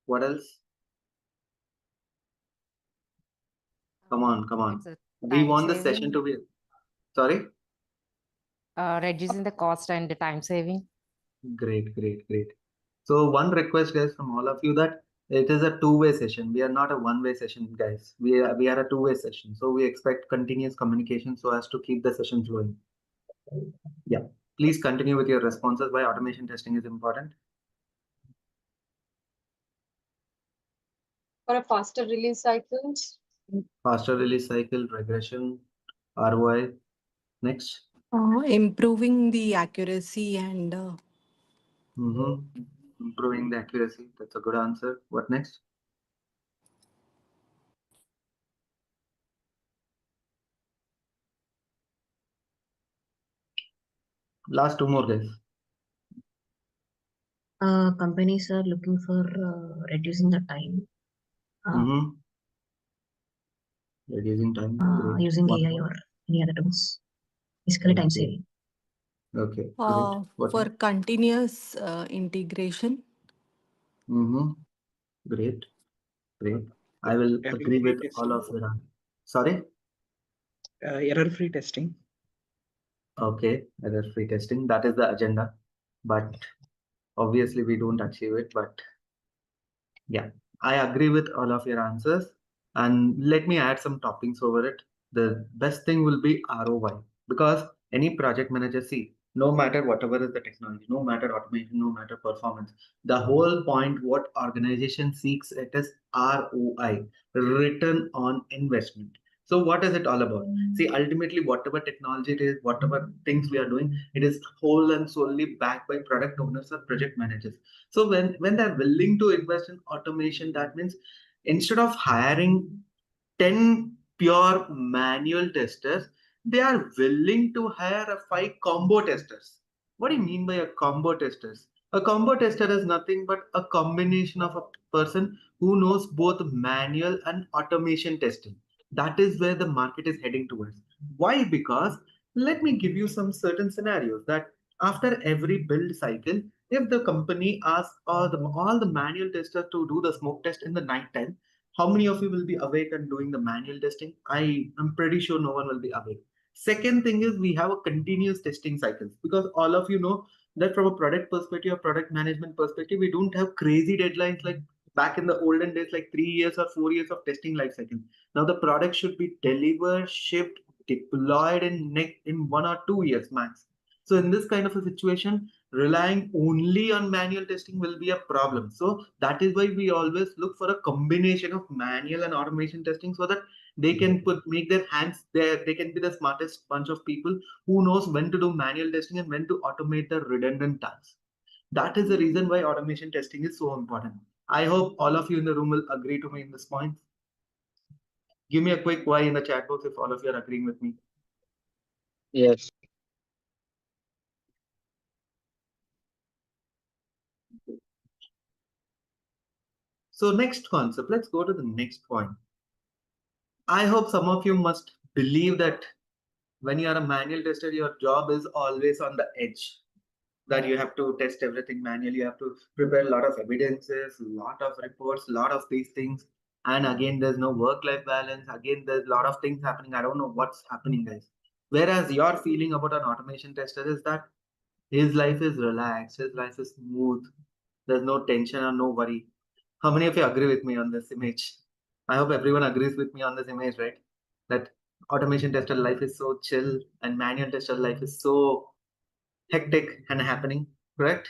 What else? Come on. It's a We time want the session saving, to be, sorry? reducing the cost and the time saving. Great. So one request guys from all of you that it is a two-way session. We are not a one-way session, guys. We are a two-way session. So we expect continuous communication so as to keep the session flowing. Yeah. Please continue with your responses why automation testing is important. For a faster release cycles. Faster release cycle, regression, ROI. Next. Improving the accuracy and Improving the accuracy. That's a good answer. What next? Last two more guys. Companies are looking for reducing the time Reducing time. Great. using One AI more. or any other tools. Basically, time Okay. saving. Okay. Great. What for next? continuous integration. Great. I will agree with all of you. Sorry? Error-free testing. Okay, error-free testing. That is the agenda. But obviously we don't achieve it. But yeah, I agree with all of your answers. And let me add some toppings over it. The best thing will be ROI because any project manager, see, no matter whatever is the technology, no matter automation, no matter performance, the whole point what organization seeks it is ROI, return on investment. So what is it all about? See, ultimately, whatever technology it is, whatever things we are doing, it is whole and solely backed by product owners or project managers. So when they're willing to invest in automation, that means instead of hiring 10 pure manual testers, they are willing to hire a 5 combo testers. What do you mean by a combo testers? A combo tester is nothing but a combination of a person who knows both manual and automation testing. That is where the market is heading towards. Why? Because let me give you some certain scenarios that after every build cycle, if the company asks all the manual testers to do the smoke test in the night time, how many of you will be awake and doing the manual testing? I am pretty sure no one will be awake. Second thing is we have a continuous testing cycles because all of you know that from a product perspective or product management perspective, we don't have crazy deadlines like back in the olden days, like 3 years or 4 years of testing life cycle. Now the product should be delivered, shipped, deployed in 1 or 2 years max. So in this kind of a situation, relying only on manual testing will be a problem. So that is why we always look for a combination of manual and automation testing so that they can make their hands there. They can be the smartest bunch of people who knows when to do manual testing and when to automate the redundant tasks. That is the reason why automation testing is so important. I hope all of you in the room will agree to me in this point. Give me a quick why in the chat box if all of you are agreeing with me. Yes. So next concept, let's go to the next point. I hope some of you must believe that when you are a manual tester, your job is always on the edge. That you have to test everything manually, you have to prepare a lot of evidences, a lot of reports, a lot of these things. And again, there's no work-life balance. Again, there's a lot of things happening. I don't know what's happening, guys. Whereas your feeling about an automation tester is that his life is relaxed, his life is smooth. There's no tension or no worry. How many of you agree with me on this image? I hope everyone agrees with me on this image, right? That automation tester life is so chill and manual tester life is so hectic and happening, correct?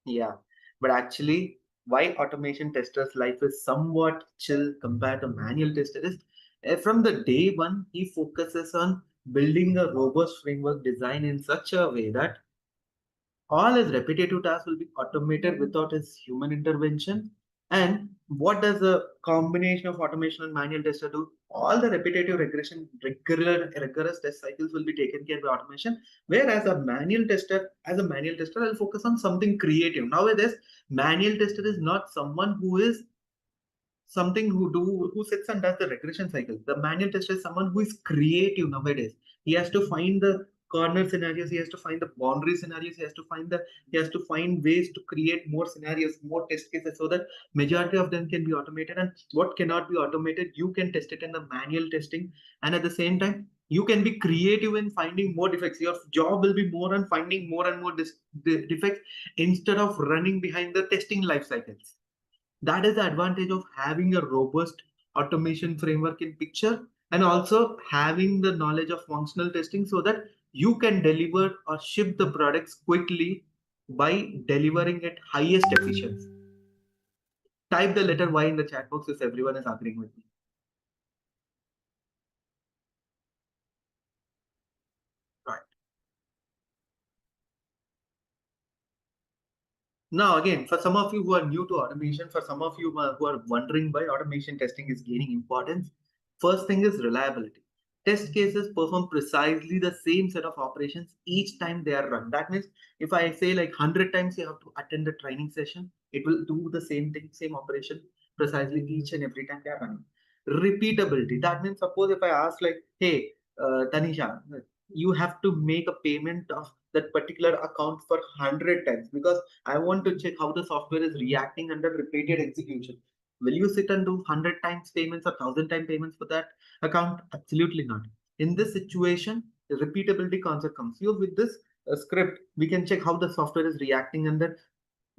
Yeah. But actually, why automation tester's life is somewhat chill compared to manual tester is from the day one, he focuses on building a robust framework design in such a way that all his repetitive tasks will be automated without his human intervention. And what does the combination of automation and manual tester do? All the repetitive rigorous test cycles will be taken care by automation. Whereas as a manual tester, I'll focus on something creative. Nowadays, manual tester is not someone who is something who sits and does the regression cycle. The manual tester is someone who is creative nowadays. He has to find the corner scenarios, he has to find the boundary scenarios, he has to find ways to create more scenarios, more test cases, so that majority of them can be automated. And what cannot be automated, you can test it in the manual testing. And at the same time, you can be creative in finding more defects. Your job will be more on finding more and more defects instead of running behind the testing life cycles. That is the advantage of having a robust automation framework in picture, and also having the knowledge of functional testing, so that you can deliver or ship the products quickly by delivering at highest efficiency. Type the letter Y in the chat box if everyone is agreeing with me. Right. Now, again, for some of you who are new to automation, for some of you who are wondering why automation testing is gaining importance, first thing is reliability. Test cases perform precisely the same set of operations each time they are run. That means if I say like 100 times you have to attend a training session, it will do the same thing, same operation precisely each and every time they are running. Repeatability. That means suppose if I ask like, hey, Tanisha, you have to make a payment of that particular account for 100 times because I want to check how the software is reacting under repeated execution. Will you sit and do 100 times payments or 1000 times payments for that account? Absolutely not. In this situation, the repeatability concept comes. You with this script, we can check how the software is reacting under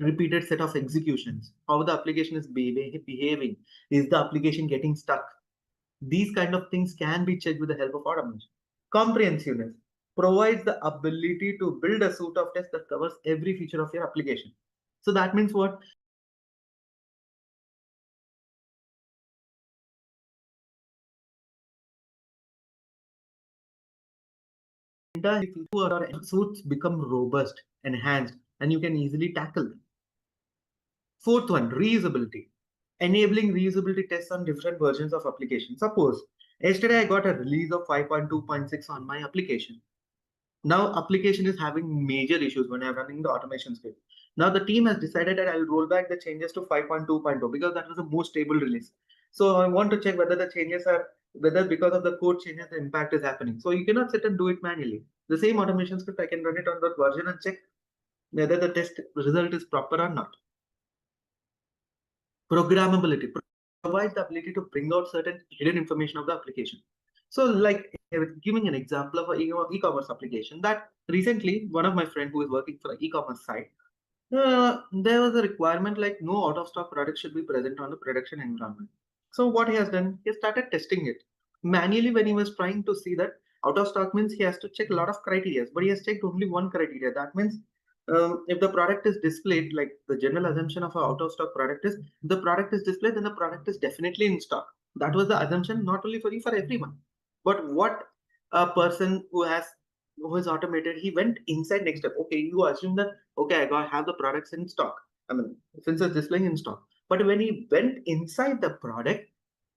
repeated set of executions, how the application is behaving, is the application getting stuck? These kind of things can be checked with the help of automation. Comprehensiveness provides the ability to build a suite of tests that covers every feature of your application. So that means what? Entire suits become robust, enhanced, and you can easily tackle them. Fourth one, reusability. Enabling reusability tests on different versions of application. Suppose yesterday I got a release of 5.2.6 on my application. Now application is having major issues when I'm running the automation script. Now the team has decided that I'll roll back the changes to 5.2.0 because that was a more stable release. So I want to check whether the changes are, whether because of the code changes the impact is happening. So you cannot sit and do it manually. The same automation script, I can run it on that version and check whether the test result is proper or not. Programmability provides the ability to bring out certain hidden information of the application. So like giving an example of an e-commerce application that recently one of my friends who is working for an e-commerce site, there was a requirement like no out of stock products should be present on the production environment. So what he has done, he started testing it manually. When he was trying to see that out of stock means he has to check a lot of criteria, but he has checked only one criteria. That means if the product is displayed, like the general assumption of an out of stock product is, if the product is displayed, then the product is definitely in stock. That was the assumption, not only for you, for everyone. But what a person who is automated, he went inside next step. Okay, you assume that okay, I have the products in stock. I mean, since it's displaying in stock. But when he went inside the product,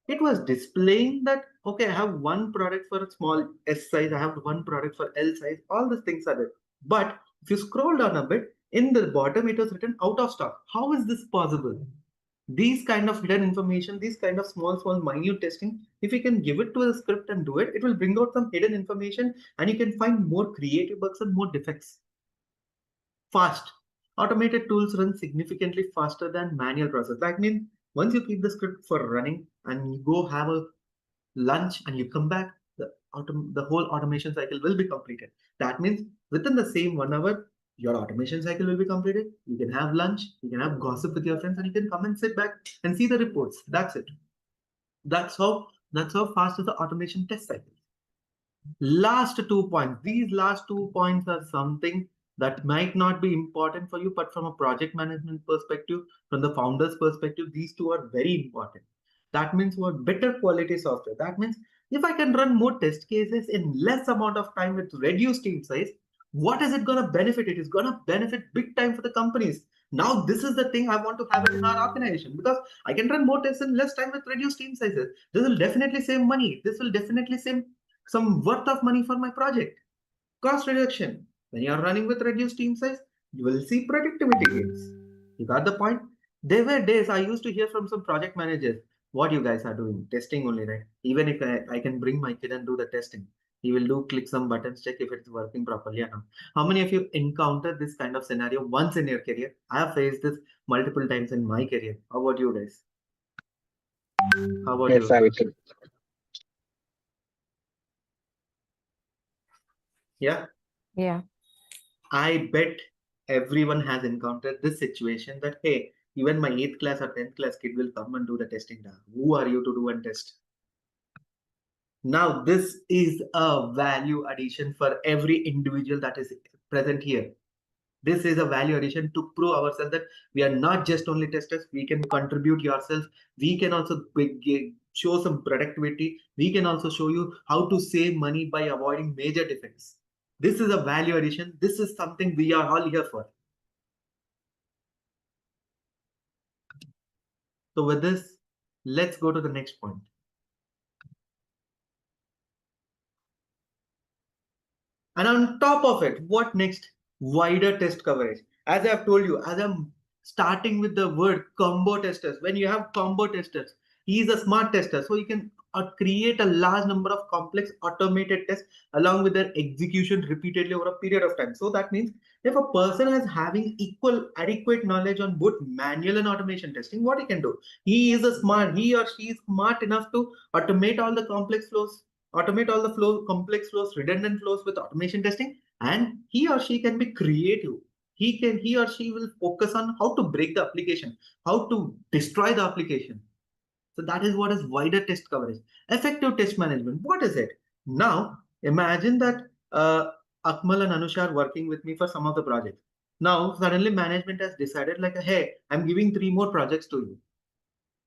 it was displaying that okay, I have one product for a small S size, I have one product for L size, all these things are there. But if you scroll down a bit, in the bottom it was written out of stock. How is this possible? These kind of hidden information, these kind of small minute testing, if you can give it to a script and do it, it will bring out some hidden information and you can find more creative bugs and more defects. Fast. Automated tools run significantly faster than manual process. That means once you keep the script for running and you go have a lunch and you come back, the whole automation cycle will be completed. That means within the same 1 hour, your automation cycle will be completed. You can have lunch, you can have gossip with your friends, and you can come and sit back and see the reports. That's it. That's how fast is the automation test cycle. Last 2 points. These last 2 points are something that might not be important for you, but from a project management perspective, from the founder's perspective, these two are very important. That means what? Better quality software. That means if I can run more test cases in less amount of time with reduced team size, what is it going to benefit? It is going to benefit big time for the companies. Now, this is the thing I want to have it in our organization because I can run more tests in less time with reduced team sizes. This will definitely save money. This will definitely save some worth of money for my project. Cost reduction. When you are running with reduced team size, you will see productivity gains. You got the point? There were days I used to hear from some project managers, what you guys are doing, testing only, right? Even if I can bring my kid and do the testing. He will do click some buttons, check if it's working properly or not. How many of you encountered this kind of scenario once in your career? I have faced this multiple times in my career. How about you guys? How about Yes, you? I will. Yeah, Yeah. I bet everyone has encountered this situation that, hey, even my 8th class or 10th class kid will come and do the testing now. Who are you to do and test? Now, this is a value addition for every individual that is present here. This is a value addition to prove ourselves that we are not just only testers, we can contribute yourself. We can also show some productivity. We can also show you how to save money by avoiding major defects. This is a value addition. This is something we are all here for. So with this, let's go to the next point. And on top of it, what next? Wider test coverage. As I've told you, as I'm starting with the word combo testers, when you have combo testers, he is a smart tester. So you can create a large number of complex automated tests along with their execution repeatedly over a period of time. So that means if a person is having equal adequate knowledge on both manual and automation testing, what he can do? He or she is smart enough to automate all the complex flows, automate all the complex flows, redundant flows with automation testing, and he or she can be creative. He or she will focus on how to break the application, how to destroy the application. So that is what is wider test coverage. Effective test management. What is it? Now imagine that Akmal and Anusha are working with me for some of the projects. Now suddenly management has decided like, hey, I'm giving 3 more projects to you.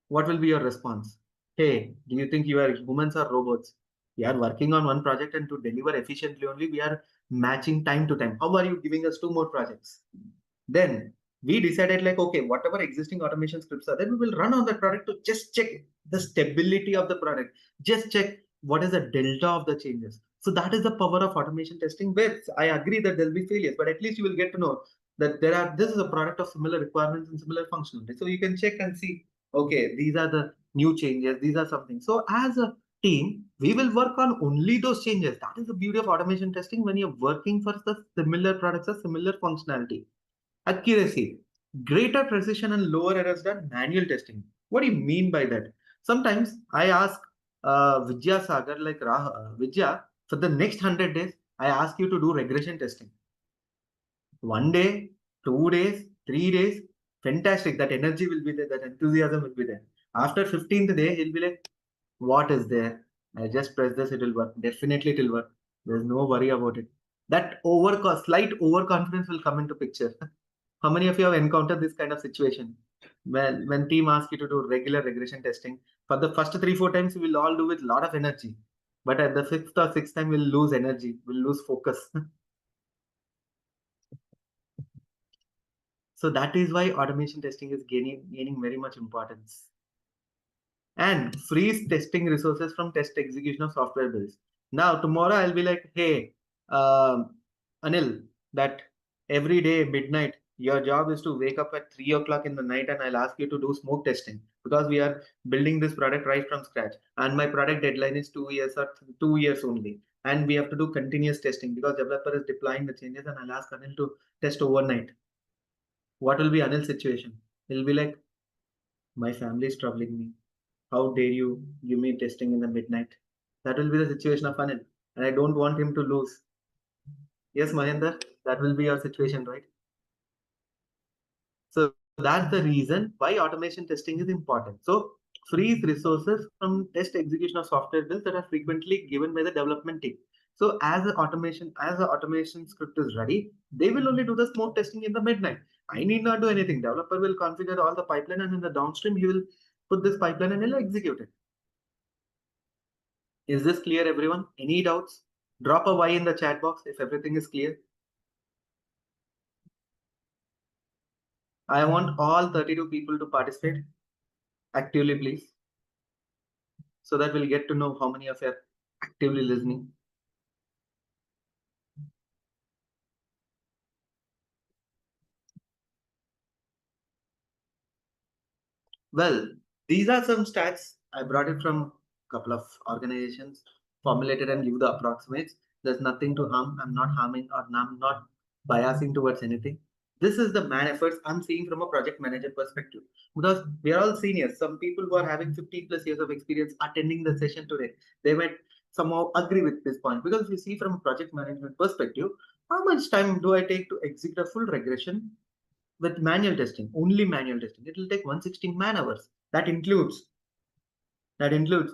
What will be your response? Hey, do you think you are humans or robots? We are working on one project, and to deliver efficiently only, we are matching time to time. How are you giving us 2 more projects? Then we decided like, okay, whatever existing automation scripts are there, we will run on that product to just check the stability of the product. Just check what is the delta of the changes. So that is the power of automation testing, where I agree that there will be failures, but at least you will get to know that this is a product of similar requirements and similar functionality. So you can check and see, okay, these are the new changes, these are something. So as a team, we will work on only those changes. That is the beauty of automation testing when you're working for the similar products or similar functionality. Accuracy, greater precision and lower errors than manual testing. What do you mean by that? Sometimes I ask Vidya Sagar, like Vidya, for the next 100 days, I ask you to do regression testing. 1 day, 2 days, 3 days, fantastic. That energy will be there, that enthusiasm will be there. After 15th day, he'll be like, what is there? I just press this, it will work. Definitely it will work. There's no worry about it. That slight overconfidence will come into picture. How many of you have encountered this kind of situation? When team asks you to do regular regression testing, for the first 3-4 times, we will all do with a lot of energy. But at the 5th or 6th time, we'll lose energy, we'll lose focus. So that is why automation testing is gaining very much importance. And freeze testing resources from test execution of software builds. Now, tomorrow I'll be like, hey, Anil, that every day midnight, your job is to wake up at 3 o'clock in the night, and I'll ask you to do smoke testing because we are building this product right from scratch. And my product deadline is 2 years or 2 years only. And we have to do continuous testing because developer is deploying the changes, and I'll ask Anil to test overnight. What will be Anil's situation? He'll be like, my family is troubling me. How dare you give me testing in the midnight? That will be the situation of Anil. And I don't want him to lose. Yes, Mahendra, that will be your situation, right? So that's the reason why automation testing is important. So freeze resources from test execution of software builds that are frequently given by the development team. So as the automation script is ready, they will only do the smoke testing in the midnight. I need not do anything. Developer will configure all the pipeline, and in the downstream, he will put this pipeline and he'll execute it. Is this clear, everyone? Any doubts? Drop a Y in the chat box if everything is clear. I want all 32 people to participate actively, please, so that we'll get to know how many of you are actively listening. Well, these are some stats. I brought it from a couple of organizations. formulated and give the approximates. There's nothing to harm. I'm not harming or I'm not biasing towards anything. This is the man efforts I'm seeing from a project manager perspective, because we are all seniors. Some people who are having 15 plus years of experience attending the session today, they might somehow agree with this point, because if you see from a project management perspective, how much time do I take to execute a full regression with manual testing, only manual testing? It will take 160 man hours. That includes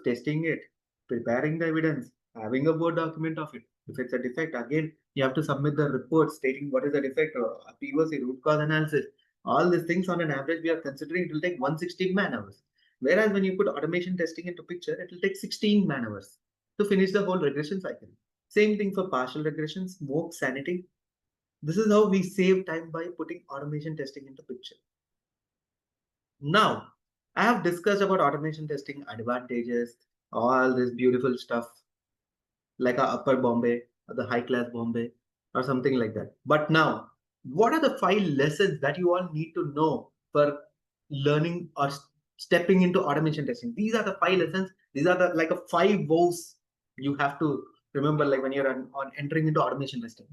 testing it, preparing the evidence, having a Word document of it. If it's a defect, again, you have to submit the report stating what is the defect, or a POC, root cause analysis. All these things on an average, we are considering it will take 160 man hours. Whereas when you put automation testing into picture, it will take 16 man hours to finish the whole regression cycle. Same thing for partial regression, smoke, sanity. This is how we save time by putting automation testing into picture. Now, I have discussed about automation testing advantages, all this beautiful stuff, like a upper Bombay or the high class Bombay or something like that. But now, what are the 5 lessons that you all need to know for learning or stepping into automation testing? These are the 5 lessons. These are the like a 5 woes you have to remember, like when you're on entering into automation testing.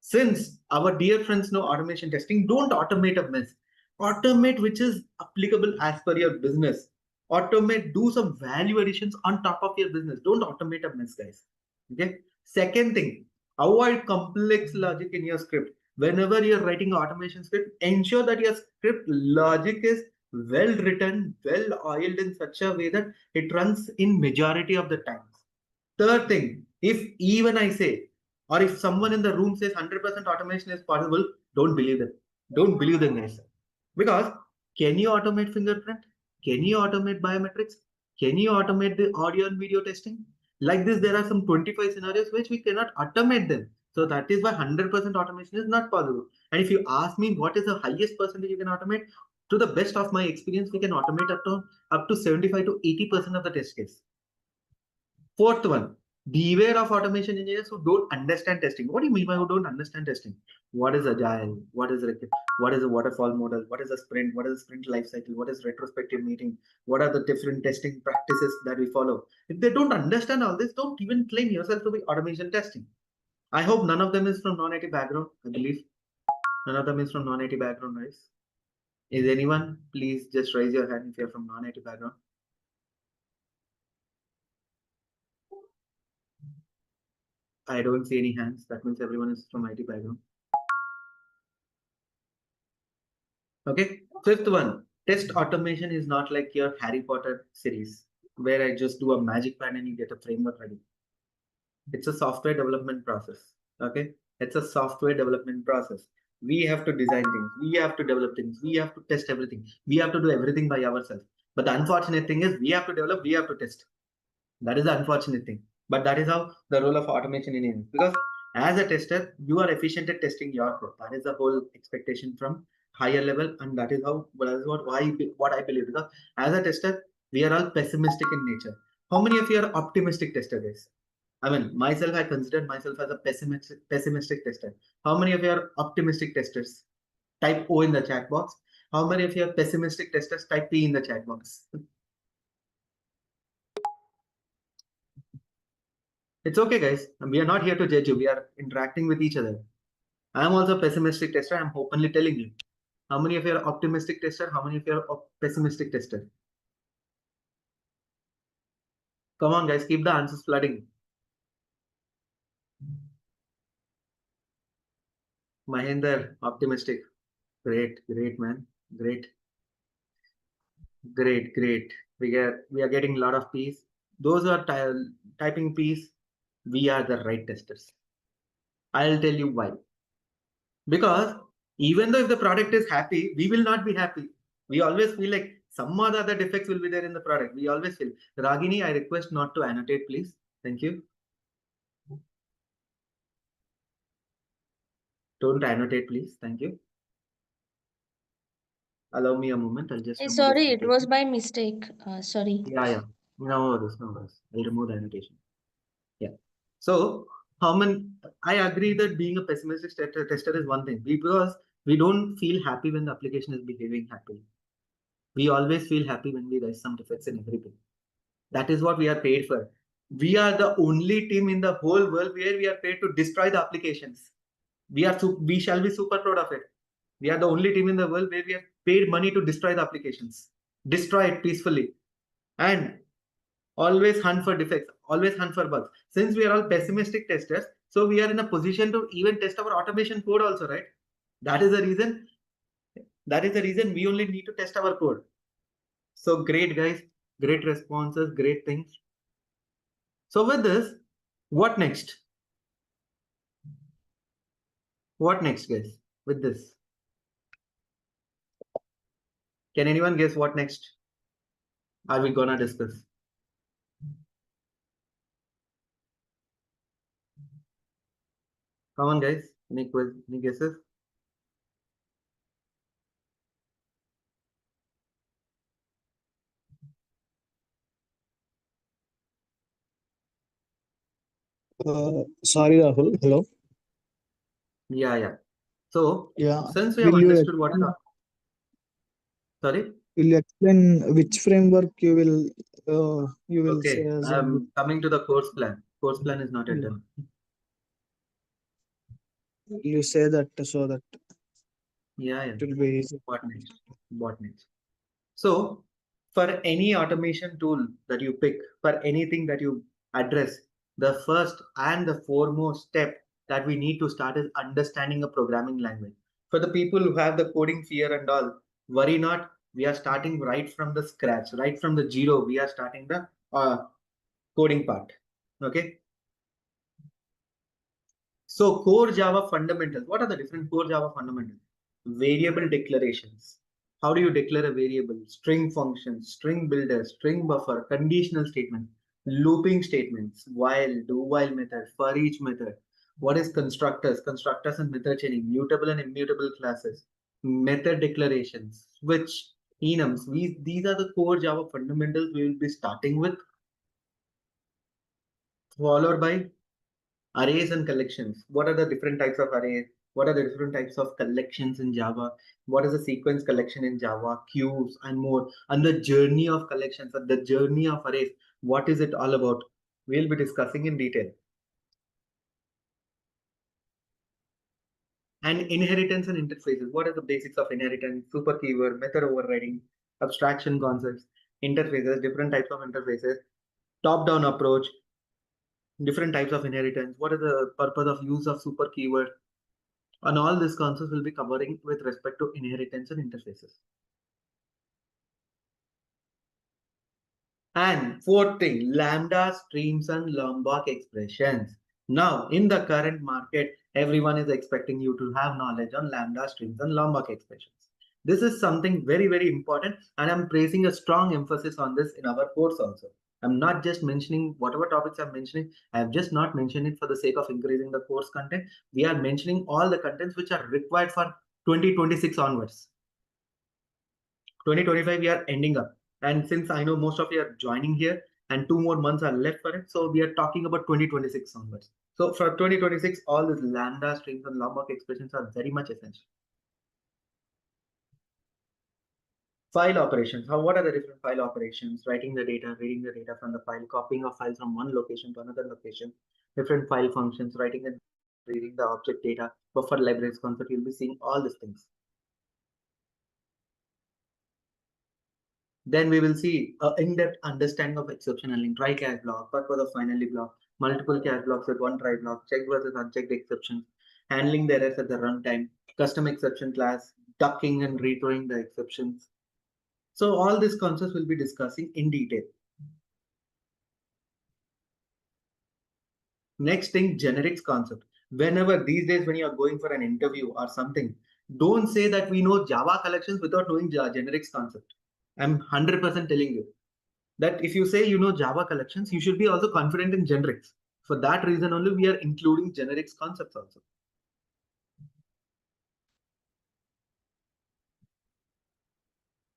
Since our dear friends know automation testing, don't automate a mess. Automate which is applicable as per your business. Automate, do some value additions on top of your business. Don't automate a mess, guys. Okay. Second thing, avoid complex logic in your script. Whenever you're writing automation script, ensure that your script logic is well written, well oiled in such a way that it runs in majority of the times. Third thing, if even I say, or if someone in the room says 100% automation is possible, don't believe them. Don't believe them, guys. Because can you automate fingerprint? Can you automate biometrics? Can you automate the audio and video testing? Like this, there are some 25 scenarios which we cannot automate them. So that is why 100% automation is not possible. And if you ask me what is the highest percentage you can automate, to the best of my experience, we can automate up to 75 to 80% of the test case. Fourth one, beware of automation engineers who don't understand testing. What do you mean by who don't understand testing? What is agile? What is a waterfall model? What is a sprint? What is a sprint life cycle? What is retrospective meeting? What are the different testing practices that we follow? If they don't understand all this, don't even claim yourself to be automation testing. I hope none of them is from non-IT background. I believe none of them is from non-IT background, guys. Is anyone? Please just raise your hand if you're from non-IT background. I don't see any hands. That means everyone is from IT background. Okay. Fifth one, test automation is not like your Harry Potter series where I just do a magic plan and you get a framework ready. It's a software development process. Okay. It's a software development process. We have to design things. We have to develop things. We have to test everything. We have to do everything by ourselves. But the unfortunate thing is we have to develop, we have to test. That is the unfortunate thing. But that is how the role of automation is. Because as a tester, you are efficient at testing your code. That is the whole expectation from higher level, and that is how what I believe. Because as a tester, we are all pessimistic in nature. How many of you are optimistic tester, guys? I mean, myself, I consider myself as a pessimistic tester. How many of you are optimistic testers? Type O in the chat box. How many of you are pessimistic testers? Type P in the chat box. It's okay, guys. We are not here to judge you. We are interacting with each other. I am also a pessimistic tester. I'm openly telling you. How many of you are optimistic tester? How many of you are pessimistic tester? Come on, guys. Keep the answers flooding. Mahinder, optimistic. Great, man. Great. We are getting a lot of P's. Those who are typing P's, we are the right testers. I'll tell you why. Because even though if the product is happy, we will not be happy. We always feel like some or the other defects will be there in the product. We always feel. Ragini, I request not to annotate, please. Thank you. Don't annotate, please. Thank you. Allow me a moment. I'll just. Sorry, it was by mistake. Sorry. Yeah. No worries. I'll remove the annotation. Yeah. So, I agree that being a pessimistic tester is one thing, because we don't feel happy when the application is behaving happily. We always feel happy when we raise some defects in everything. That is what we are paid for. We are the only team in the whole world where we are paid to destroy the applications. We shall be super proud of it. We are the only team in the world where we have paid money to destroy the applications, destroy it peacefully, and always hunt for defects, always hunt for bugs. Since we are all pessimistic testers, so we are in a position to even test our automation code also, right? That is the reason. That is the reason we only need to test our code. So great, guys. Great responses, great things. So with this, what next? What next, guys? With this, can anyone guess what next are we gonna discuss? Come on, guys. Any guesses? Sorry, Rahul. Hello. Yeah. So Yeah. since we have Will you understood what is sorry. will you explain which framework you will say Okay, as I'm coming to the course plan. Course plan is not yet Yeah. done. you say that so that Yeah. it will be easy. What next? What next? So for any automation tool that you pick, for anything that you address, the first and the foremost step that we need to start is understanding a programming language. For the people who have the coding fear and all, worry not. We are starting right from the scratch, right from the zero. We are starting the coding part. Okay. So core Java fundamentals. What are the different core Java fundamentals? Variable declarations. How do you declare a variable? String functions, string builder, string buffer, conditional statements, looping statements, while, do while method, for each method. What is constructors? Constructors and method chaining, mutable and immutable classes, method declarations, switch, enums. These are the core Java fundamentals we will be starting with, followed by arrays and collections. What are the different types of arrays? What are the different types of collections in Java? What is a sequence collection in Java? Queues and more. And the journey of collections and the journey of arrays. What is it all about? We'll be discussing in detail. And inheritance and interfaces. What are the basics of inheritance? Super keyword, method overriding, abstraction concepts, interfaces, different types of interfaces, top-down approach, different types of inheritance. What is the purpose of use of super keyword? And all these concepts will be covering with respect to inheritance and interfaces. And fourth thing, lambda streams and Lombok expressions. Now, in the current market, everyone is expecting you to have knowledge on lambda streams and Lombok expressions. This is something very, very important, and I'm placing a strong emphasis on this in our course also. I'm not just mentioning whatever topics I'm mentioning. I have just not mentioned it for the sake of increasing the course content. We are mentioning all the contents which are required for 2026 onwards. 2025 we are ending up, and since I know most of you are joining here and 2 more months are left for it, so we are talking about 2026 onwards. So for 2026, all these lambda streams and Lombok expressions are very much essential. File operations. What are the different file operations? Writing the data, reading the data from the file, copying of files from one location to another location, different file functions, writing and reading the object data, buffer libraries concept. You'll be seeing all these things. Then we will see an in-depth understanding of exception handling, try catch block, purpose of finally block, multiple catch blocks with one try block, checked versus unchecked exceptions, handling the errors at the runtime, custom exception class, ducking and rethrowing the exceptions. So all these concepts we'll be discussing in detail. Next thing, generics concept. Whenever these days when you are going for an interview or something, don't say that we know Java collections without knowing generics concept. I'm 100% telling you that if you say you know Java collections, you should be also confident in generics. For that reason only, we are including generics concepts also.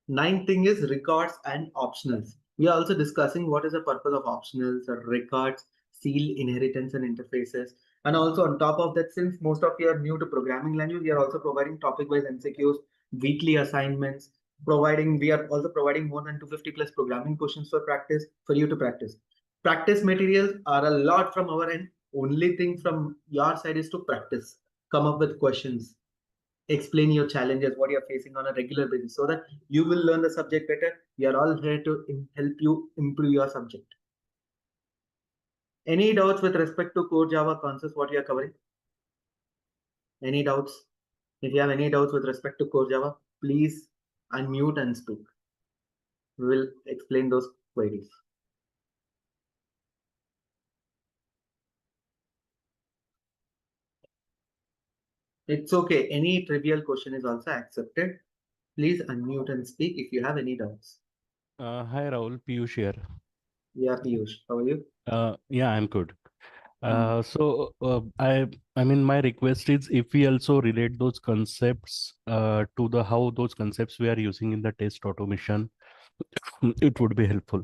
Ninth thing is records and optionals. We are also discussing what is the purpose of optionals, or records, seal, inheritance, and interfaces. And also on top of that, since most of you are new to programming language, we are also providing topic-wise MCQs, weekly assignments, we are also providing more than 250 plus programming questions for practice, for you to practice. Practice materials are a lot from our end. Only thing from your side is to practice, come up with questions, explain your challenges, what you're facing on a regular basis, so that you will learn the subject better. We are all here to help you improve your subject. Any doubts with respect to core Java concepts, what you are covering? Any doubts? If you have any doubts with respect to core Java, please unmute and speak. We will explain those queries. It's okay. Any trivial question is also accepted. Please unmute and speak if you have any doubts. Hi Rahul, Piyush here. Yeah, Piyush, how are you? Yeah, I'm good. I mean, my request is if we also relate those concepts to the how those concepts we are using in the test automation, it would be helpful.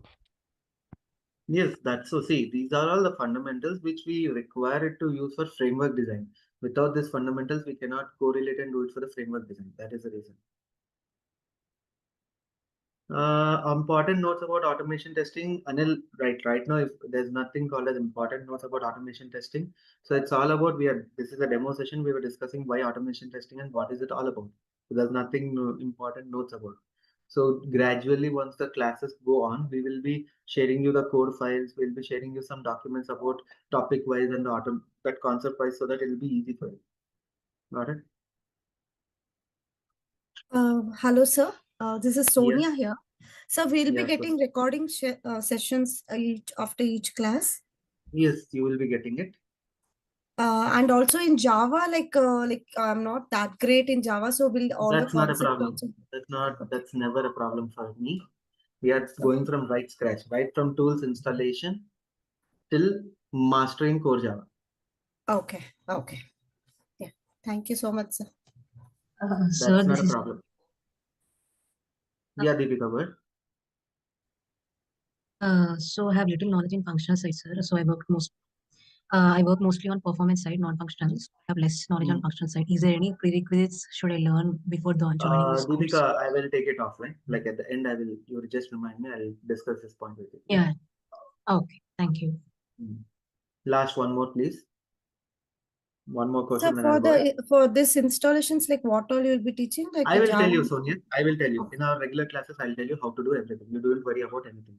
Yes, that's so. See, these are all the fundamentals which we require it to use for framework design. Without these fundamentals, we cannot correlate and do it for the framework design. That is the reason. Important notes about automation testing. Anil, right now, if there's nothing called as important notes about automation testing. So it's all about this is a demo session. We were discussing why automation testing and what is it all about. So there's nothing important notes about. So gradually, once the classes go on, we will be sharing you the code files. We'll be sharing you some documents about topic wise and that concept wise, so that it'll be easy for you. Got it? Hello, sir. This is Sonia Yes. here. So we'll be Yes, getting recording sessions after each class. Yes, you will be getting it. And also in Java, like I'm not that great in Java, so will all That's the not a concepts problem. also. That's never a problem for me. We are going from scratch, right from tools installation till mastering core Java. Okay. Yeah. Thank you so much, sir. Sir, That's not this a is problem. Yeah, Deepika, go ahead. so I have little knowledge in functional side, sir. So I work mostly on performance side, non-functional. So I have less knowledge on functional side. Is there any prerequisites should I learn before joining this course? Deepika, I will take it offline. Like at the end, you will just remind me. I'll discuss this point with you. Yeah. Okay. Thank you. Last one more, please. One more So question. Then I'll go ahead. for this installations, like what all you'll be teaching? Like I the will tell Java? you, Sonia. I will tell you. In our regular classes, I'll tell you how to do everything. You don't worry about anything.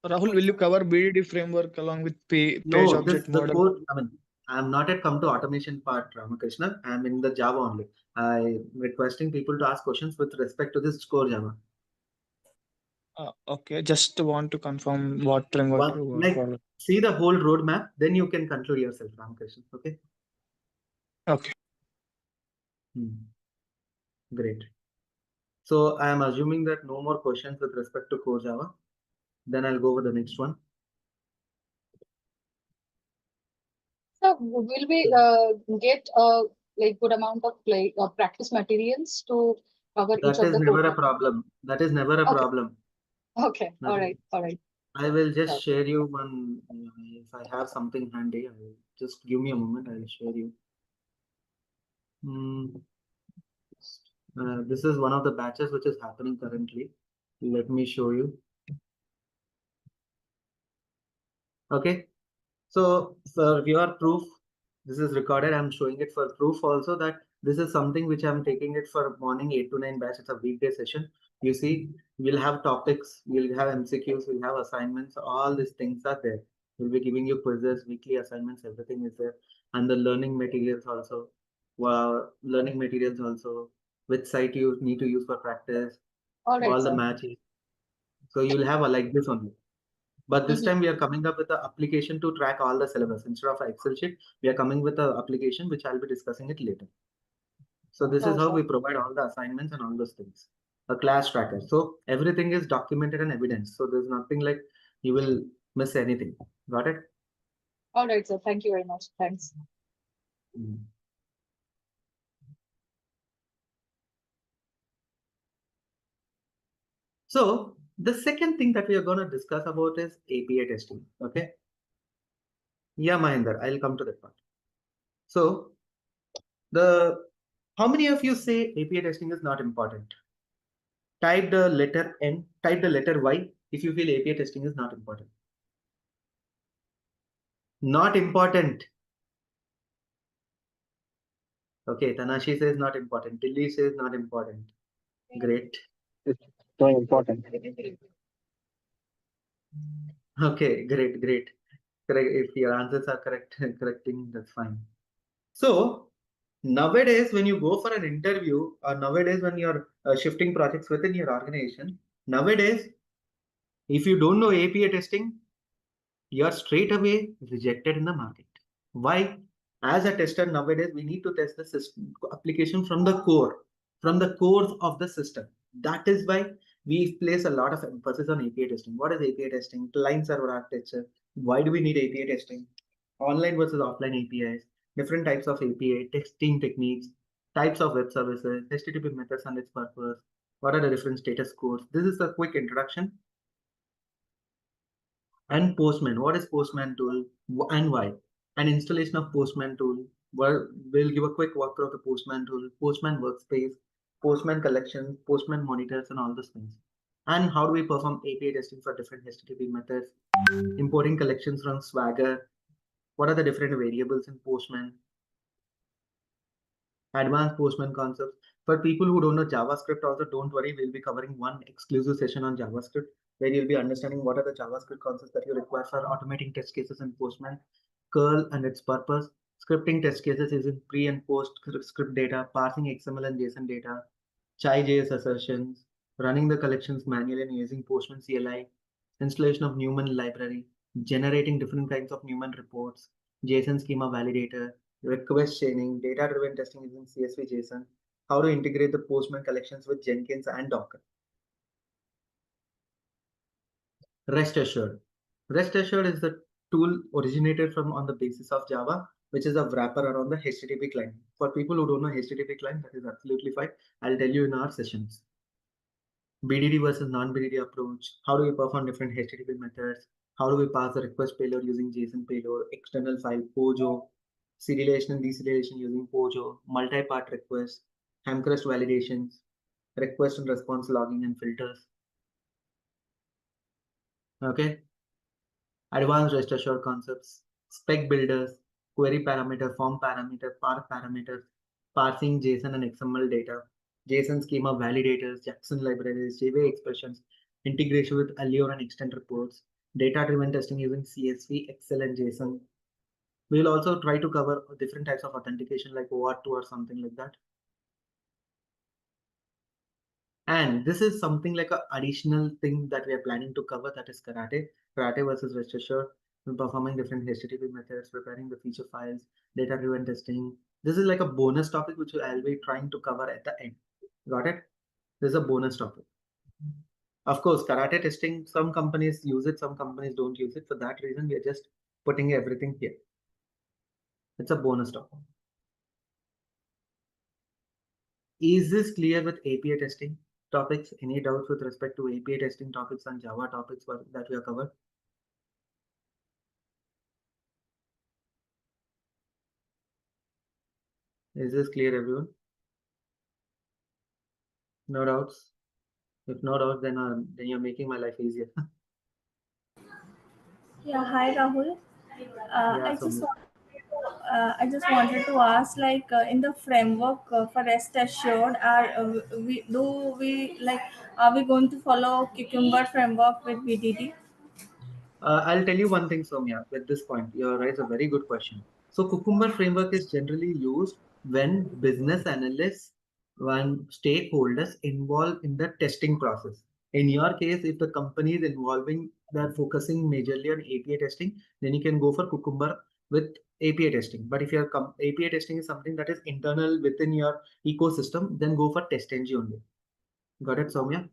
Rahul, will you cover BDD framework along with page No, object the model? core. I mean, I'm not yet come to automation part, Ramakrishna. I'm in the Java only. I'm requesting people to ask questions with respect to this core Java. Okay, just want to confirm what framework you will follow. See the whole roadmap, then you can conclude yourself, Ramakrishna. Okay. Okay. Great. So I am assuming that no more questions with respect to core Java. Then I'll go with the next one. So will we get like good amount of practice materials to cover each That of is the never core? a problem. That is never a Okay. problem. Okay. All Nothing. right. I will just share you one. If I have something handy, I will just give me a moment. I will share you. This is one of the batches which is happening currently. Let me show you. Okay. So for your proof, this is recorded. I'm showing it for proof also that this is something which I'm taking it for morning 8 to 9 batch. It's a weekday session. You see, we'll have topics, we'll have MCQs, we'll have assignments. All these things are there. We'll be giving you quizzes, weekly assignments, everything is there. And the learning materials also. Which site you need to use for practice, All right, all the sir. matches. So you'll have a like this only. But this time we are coming up with an application to track all the syllabus. Instead of an Excel sheet, we are coming with an application which I'll be discussing it later. So this is how we provide all the assignments and all those things. A class tracker. So everything is documented and evidence. So there's nothing like you will miss anything. Got it? All right, sir. Thank you very much. Thanks. So the second thing that we are going to discuss about is API testing. Okay. Yeah, Mahinder, I'll come to that part. So how many of you say API testing is not important? Type the letter N, type the letter Y if you feel API testing is not important. Not important. Okay, Tanashi says not important. Tilly says not important. Great. It's so important. Okay, great, great. Correct. If your answers are correct, correcting, that's fine. So nowadays, when you go for an interview, or nowadays when you're shifting projects within your organization, nowadays, if you don't know API testing, you're straight away rejected in the market. Why? As a tester nowadays, we need to test the system application from the core of the system. That is why we place a lot of emphasis on API testing. What is API testing? Client server architecture. Why do we need API testing? Online versus offline APIs, different types of API testing techniques, types of web services, HTTP methods and its purpose. What are the different status codes? This is a quick introduction. And Postman, what is Postman tool and why? An installation of Postman tool. Well, we'll give a quick walkthrough of the Postman tool, Postman workspace, Postman collections, Postman monitors, and all those things. And how do we perform API testing for different HTTP methods? Importing collections from Swagger. What are the different variables in Postman? Advanced Postman concepts. For people who don't know JavaScript, also don't worry, we'll be covering one exclusive session on JavaScript where you'll be understanding what are the JavaScript concepts that you require for automating test cases in Postman, curl and its purpose, scripting test cases using pre and post script data, parsing XML and JSON data, Chai.js assertions, running the collections manually and using Postman CLI, installation of Newman library, generating different kinds of Newman reports, JSON schema validator, request chaining, data-driven testing using CSV JSON, how to integrate the Postman collections with Jenkins and Docker. Rest assured. Rest assured is the tool originated from on the basis of Java, which is a wrapper around the HTTP client. For people who don't know HTTP client, that is absolutely fine. I'll tell you in our sessions. BDD versus non-BDD approach. How do we perform different HTTP methods? How do we pass the request payload using JSON payload, external file POJO, serialization and deserialization using POJO, multi-part requests, Hamcrest validations, request and response logging and filters. Okay. Advanced rest assured concepts, spec builders, query parameter, form parameter, path parameters, parsing JSON and XML data, JSON schema validators, Jackson libraries, JVM expressions, integration with Allure and extend reports, data-driven testing using CSV, Excel, and JSON. We'll also try to cover different types of authentication like OAuth2 or something like that. And this is something like an additional thing that we are planning to cover, that is karate versus rest assured, performing different HTTP methods, preparing the feature files, data-driven testing. This is like a bonus topic which I'll be trying to cover at the end. Got it? This is a bonus topic. Of course, karate testing, some companies use it, some companies don't use it. For that reason, we are just putting everything here. It's a bonus topic. Is this clear with API testing topics? Any doubts with respect to API testing topics and Java topics that we have covered? Is this clear, everyone? No doubts? If no doubts, then you're making my life easier. Yeah, hi Rahul. Yeah, I just wanted to ask, like in the framework for rest assured, are we going to follow Cucumber framework with BDD? I'll tell you one thing, Soumya, at this point. You raise a very good question. So Cucumber framework is generally used when business analysts, when stakeholders involved in the testing process. In your case, if the company is involving, they're focusing majorly on API testing, then you can go for Cucumber with API testing. But if your API testing is something that is internal within your ecosystem, then go for TestNG only. Got it, Soumya?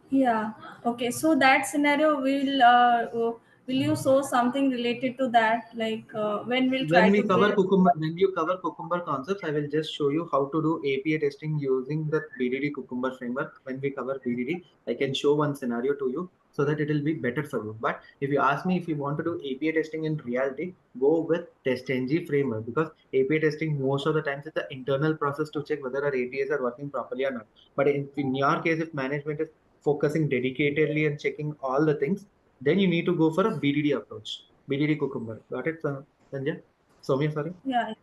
Yeah. Okay. So that scenario will you show something related to that? Like when we'll try When we to cover build. Cucumber, when you cover Cucumber concepts, I will just show you how to do API testing using the BDD Cucumber framework. When we cover BDD, I can show one scenario to you so that it will be better for you. But if you ask me if you want to do API testing in reality, go with TestNG framework, because API testing most of the times it's an internal process to check whether our APIs are working properly or not. But in your case, if management is focusing dedicatedly and checking all the things, then you need to go for a BDD approach, BDD cucumber. Got it, Sanjay? Soumya, sorry. Yeah.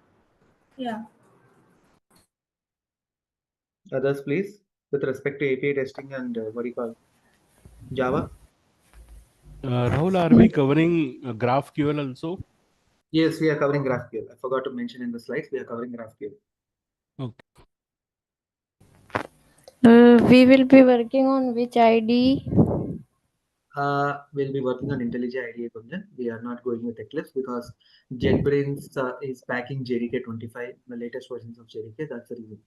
Yeah. Others, please, with respect to API testing and what do you call Java? Rahul, are we covering GraphQL also? Yes, we are covering GraphQL. I forgot to mention in the slides, we are covering GraphQL. Okay. We will be working on which ID? We'll be working on IntelliJ IDEA Gunjan. We are not going with Eclipse because JetBrains is backing JDK 25, the latest versions of JDK. That's the reason.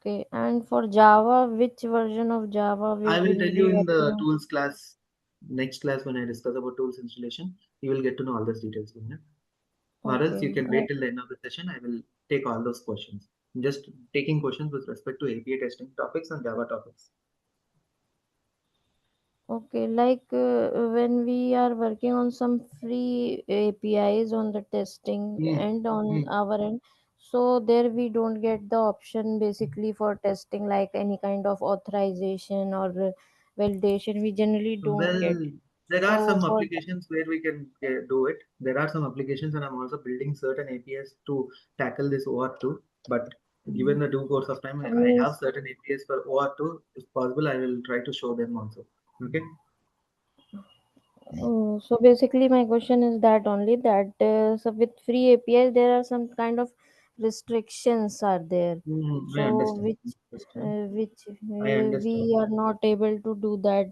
Okay, and for Java, which version of Java we I will tell be you in working the on? tools class, next class when I discuss about tools installation. You will get to know all those details, Gunjan. Or else you Okay, can wait till the end of the session. I will take all those questions. I'm just taking questions with respect to API testing topics and Java topics. okay, like when we are working on some free APIs on the testing and on our end, so there we don't get the option basically for testing like any kind of authorization or validation. We generally don't get. Well, there are So some for applications where we can do it. There are some applications, and I'm also building certain APIs to tackle this OR2. But given the due course of time, I have means certain APIs for OR2. If possible, I will try to show them also. Okay. oh, so basically my question is that only that so with free APIs there are some kind of restrictions are there. I So understand. which I understand. we are not able to do that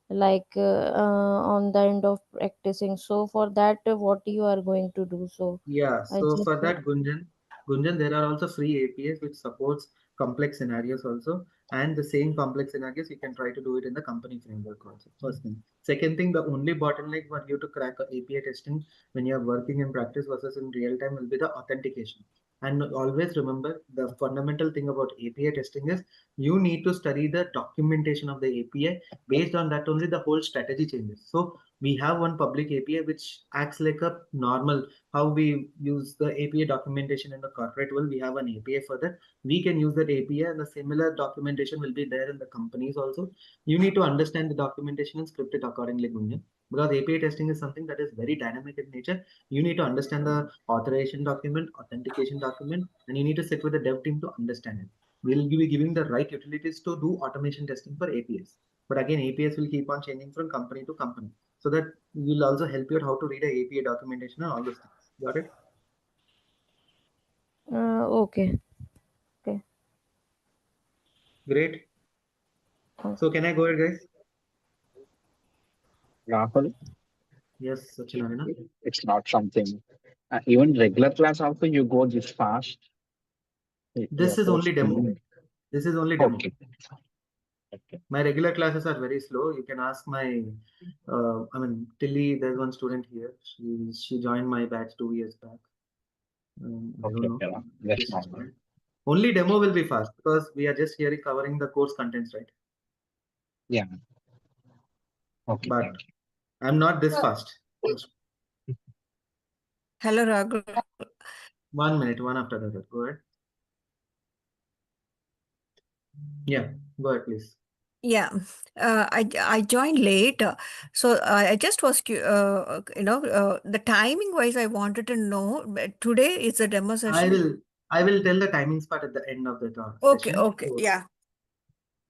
on the end of practicing. So for that what you are going to do? So Yeah, I so just for that, Gunjan, there are also free APIs which supports complex scenarios also, and the same complex scenarios you can try to do it in the company framework also. First thing. Second thing, the only bottleneck for you to crack API testing when you are working in practice versus in real time will be the authentication. And always remember the fundamental thing about API testing is you need to study the documentation of the API. Based on that, only the whole strategy changes. So we have one public API which acts like a normal how we use the API documentation in the corporate world. We have an API for that. We can use that API and the similar documentation will be there in the companies also. You need to understand the documentation and script it accordingly, Gunjan. Because API testing is something that is very dynamic in nature. You need to understand the authorization document, authentication document, and you need to sit with the dev team to understand it. We'll be giving the right utilities to do automation testing for APIs. But again, APIs will keep on changing from company to company. So that will also help you out how to read a API documentation and all those things. Got it? okay. Okay. Great. So can I go ahead, guys? Rahul, Yes, Sachinarina. it's not something. Even regular class also, you go this fast. This is only demo. This is only demo. Okay. My regular classes are very slow. You can ask my, Tilly, there's one student here. She joined my batch 2 years back. I don't know. Yeah, that's This is normal. fine. Only demo will be fast because we are just here covering the course contents, right? Yeah. Okay. But Thank you. I'm not this fast. Hello, Raghu. 1 minute, one after the other. Go ahead. Yeah, go ahead, please. Yeah, I joined late, so I just was the timing wise. I wanted to know. But today is the demo session. I will tell the timings part at the end of the Okay, session. okay, So yeah.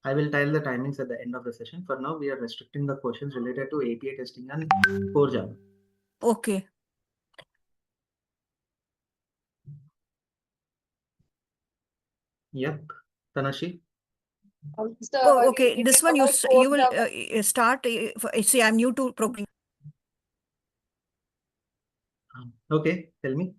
I will tell the timings at the end of the session. For now, we are restricting the questions related to API testing and core Java. Okay. Yep, Tanashi. Oh, okay. It This is one about core you will Java. start. See, I'm new to programming. Okay, tell me.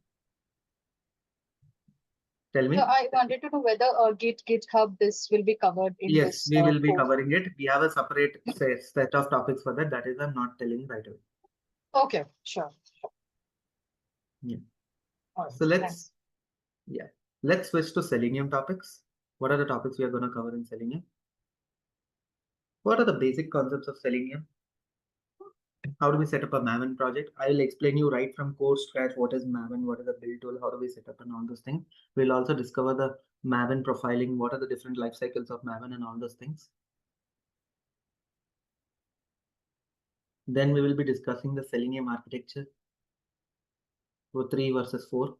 Tell me. So I wanted to know whether GitHub this will be covered in Yes, this we will be course. covering it. We have a separate set of topics for that. That is, I'm not telling right away. Okay, sure. Yeah. All right, So let's switch to Selenium topics. What are the topics we are going to cover in Selenium? What are the basic concepts of Selenium? How do we set up a Maven project? I will explain you right from code scratch what is Maven, what is the build tool, how do we set up and all those things. We'll also discover the Maven profiling, what are the different life cycles of Maven and all those things. Then we will be discussing the Selenium architecture for 3 versus 4.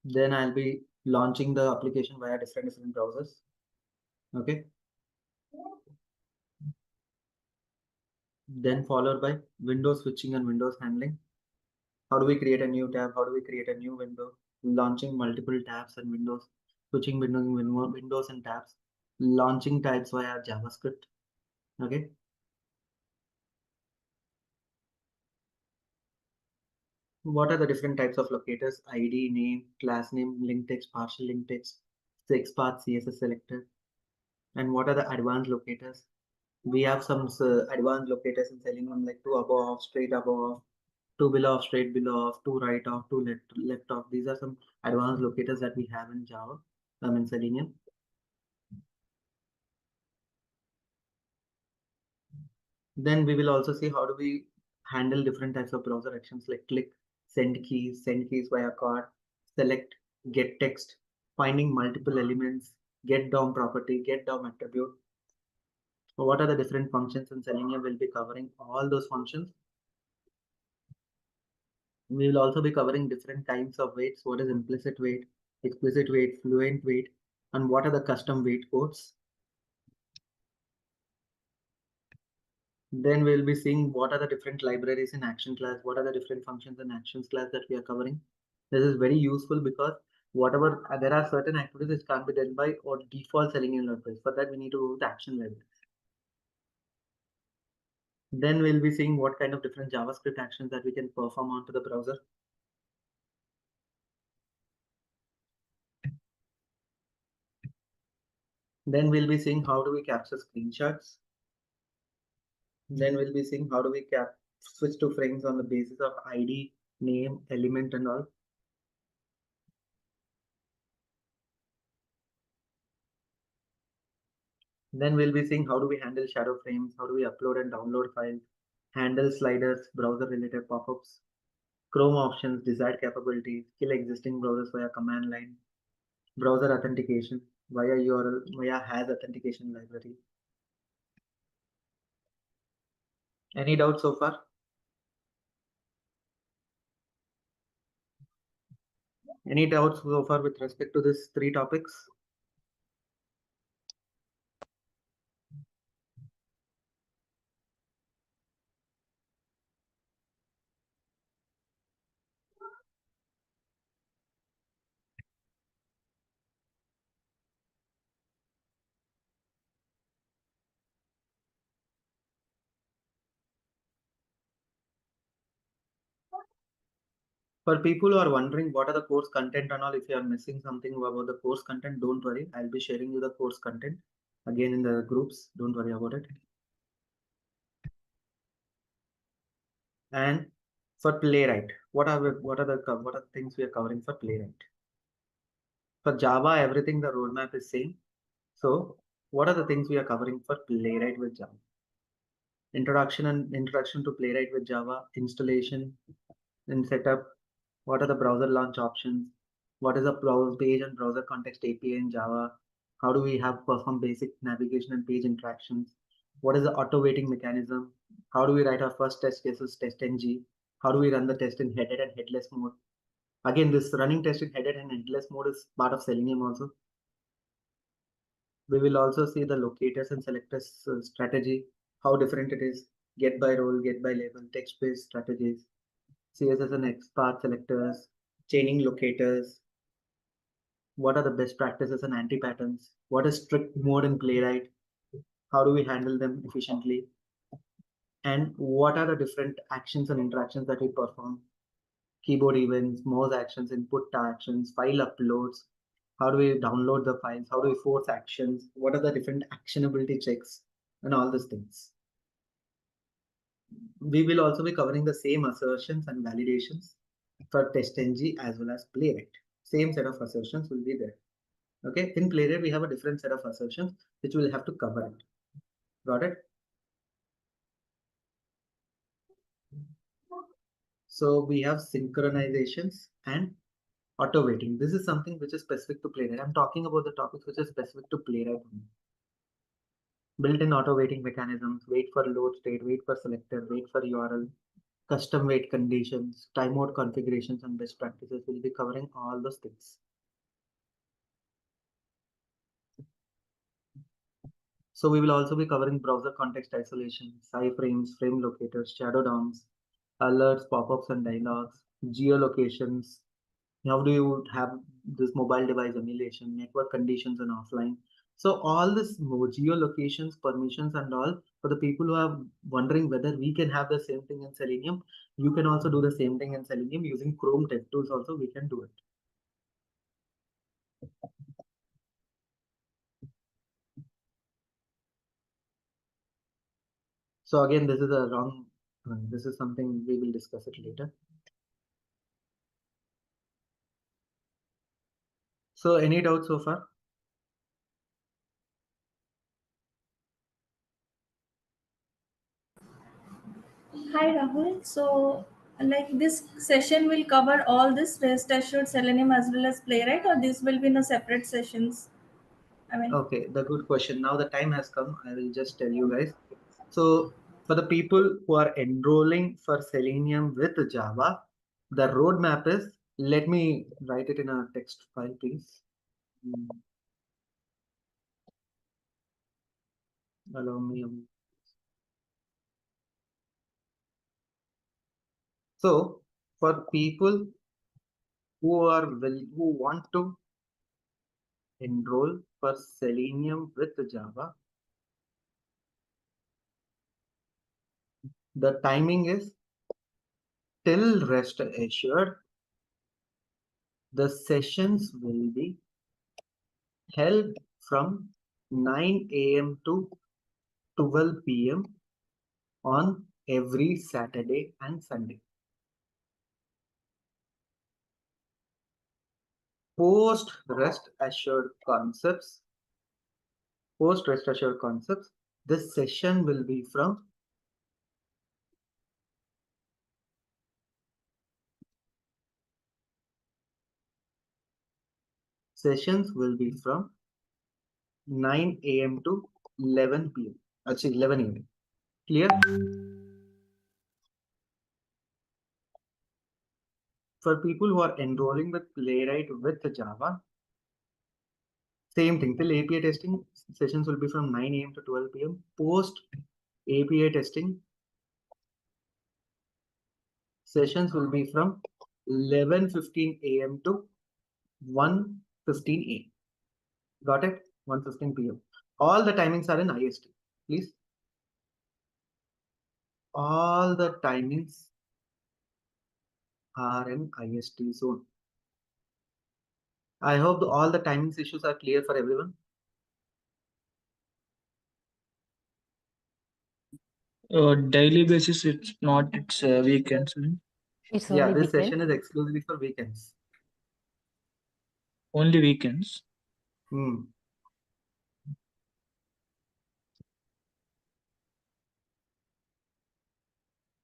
Then I'll be launching the application via different browsers. Okay. Then followed by Windows switching and Windows handling. How do we create a new tab? How do we create a new window? Launching multiple tabs and windows, switching between windows and tabs, launching types via JavaScript. Okay. What are the different types of locators? ID, name, class name, link text, partial link text, 6-path CSS selector. And what are the advanced locators? We have some advanced locators in Selenium, like to above, straight above, to below, straight below, to right off, to left off. These are some advanced locators that we have in Java, in Selenium. Then we will also see how do we handle different types of browser actions like click, send keys via card, select, get text, finding multiple elements, get DOM property, get DOM attribute. So what are the different functions in Selenium? We'll be covering all those functions. We will also be covering different kinds of weights. What is implicit weight, explicit weight, fluent weight, and what are the custom weight codes. Then we'll be seeing what are the different libraries in action class, what are the different functions in actions class that we are covering. This is very useful because whatever there are certain activities which can't be done by or default Selenium libraries. For that, we need to go with action libraries. Then we'll be seeing what kind of different JavaScript actions that we can perform onto the browser. Then we'll be seeing how do we capture screenshots. Then we'll be seeing how do we switch to frames on the basis of ID, name, element, and all. Then we'll be seeing how do we handle shadow frames, how do we upload and download files, handle sliders, browser-related pop-ups, Chrome options, desired capabilities, kill existing browsers via command line, browser authentication via URL, via has authentication library. Any doubts so far? Any doubts so far with respect to these 3 topics? For people who are wondering what are the course content and all, if you are missing something about the course content, don't worry. I'll be sharing you the course content again in the groups. Don't worry about it. And for Playwright, what are the things we are covering for Playwright? For Java, everything the roadmap is same. So what are the things we are covering for Playwright with Java? Introduction to Playwright with Java, installation and setup. What are the browser launch options? What is a browser page and browser context API in Java? How do we have perform basic navigation and page interactions? What is the auto waiting mechanism? How do we write our first test cases, test ng? How do we run the test in headed and headless mode? Again, this running test in headed and headless mode is part of Selenium also. We will also see the locators and selectors strategy, how different it is, get by role, get by label, text-based strategies, CSS and XPath selectors, chaining locators, what are the best practices and anti-patterns, what is strict mode in Playwright, how do we handle them efficiently, and what are the different actions and interactions that we perform, keyboard events, mouse actions, input actions, file uploads, how do we download the files, how do we force actions, what are the different actionability checks, and all these things. We will also be covering the same assertions and validations for TestNG as well as Playwright. Same set of assertions will be there. Okay, in Playwright we have a different set of assertions which we'll have to cover it. Got it? So we have synchronizations and auto waiting. This is something which is specific to Playwright. I'm talking about the topics which are specific to Playwright. Built-in auto waiting mechanisms, wait for load state, wait for selector, wait for URL, custom wait conditions, timeout configurations, and best practices. Will be covering all those things. So we will also be covering browser context isolation, iframes, frame locators, shadow DOMs, alerts, pop-ups and dialogues, geolocations. How do you have this mobile device emulation, network conditions and offline? So all this geolocations, permissions and all, for the people who are wondering whether we can have the same thing in Selenium, you can also do the same thing in Selenium using Chrome DevTools also, we can do it. So again, this is a wrong, this is something we will discuss it later. So any doubts so far? Hi Rahul. So like this session will cover all this rest assured Selenium as well as Playwright, or this will be in a separate sessions? I mean, okay, the good question. Now the time has come. I will just tell you guys. So for the people who are enrolling for Selenium with Java, the roadmap is, let me write it in a text file, please. Allow me. So for people who are who want to enroll for Selenium with Java, the timing is till rest assured. The sessions will be held from 9 a.m. to 12 p.m. on every Saturday and Sunday. Post rest assured concepts, this session will be from sessions will be from 9 a.m. to 11 p.m. Actually 11 a.m. Clear? For people who are enrolling with Playwright with Java, same thing. Till API testing, sessions will be from 9 a.m. to 12 p.m. Post API testing, sessions will be from 11:15 a.m. to 1:15 a.m. Got it? 1:15 p.m. All the timings are in IST, please. All the timings are in IST zone. I hope all the timings issues are clear for everyone. Daily basis, it's not, it's weekends. It's Yeah, only this weekend. session is exclusively for weekends. Only weekends. Hmm.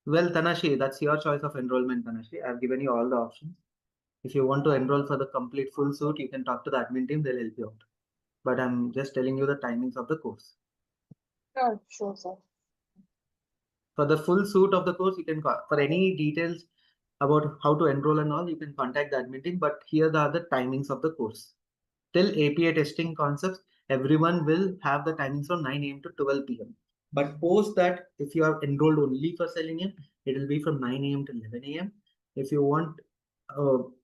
Well, Tanashi, that's your choice of enrollment, Tanashi. I've given you all the options. If you want to enroll for the complete full suit, you can talk to the admin team, they'll help you out. But I'm just telling you the timings of the course. Sure, sir. For the full suit of the course, you can call. For any details about how to enroll and all, you can contact the admin team. But here are the timings of the course. Till API testing concepts, everyone will have the timings from 9 a.m. to 12 p.m. But post that, if you are enrolled only for Selenium, it will be from 9 a.m. to 11 a.m. If you want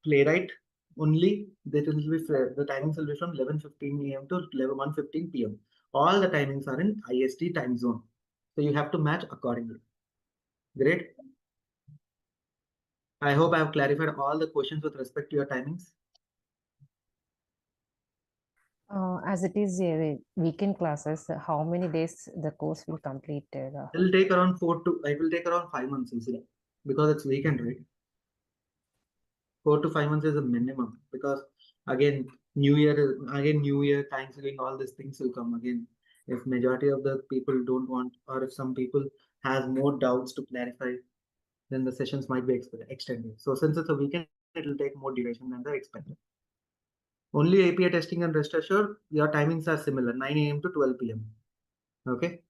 Playwright only, that will be the timings will be from 11:15 a.m. to 1:15 p.m. All the timings are in IST time zone. So you have to match accordingly. Great. I hope I have clarified all the questions with respect to your timings. As it is weekend classes, how many days the course will complete? It will take around 5 months easily because it's weekend, right? 4 to 5 months is a minimum because again, New Year, Thanksgiving, all these things will come again. If majority of the people don't want, or if some people has more doubts to clarify, then the sessions might be extended. So since it's a weekend, it will take more duration than the expected. Only API testing and rest assured, your timings are similar, 9 a.m. to 12 p.m. Okay.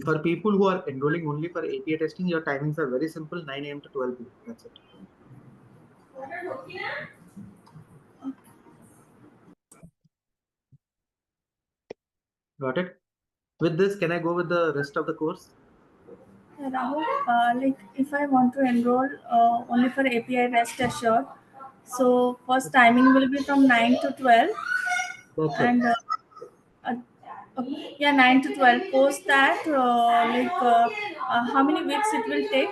For people who are enrolling only for API testing, your timings are very simple, 9 a.m. to 12 p.m. That's it. Got it? With this, can I go with the rest of the course? Rahul, like if I want to enroll only for API rest assured, so first timing will be from 9 to 12. That's And uh, yeah, 9 to 12. Post that, how many weeks it will take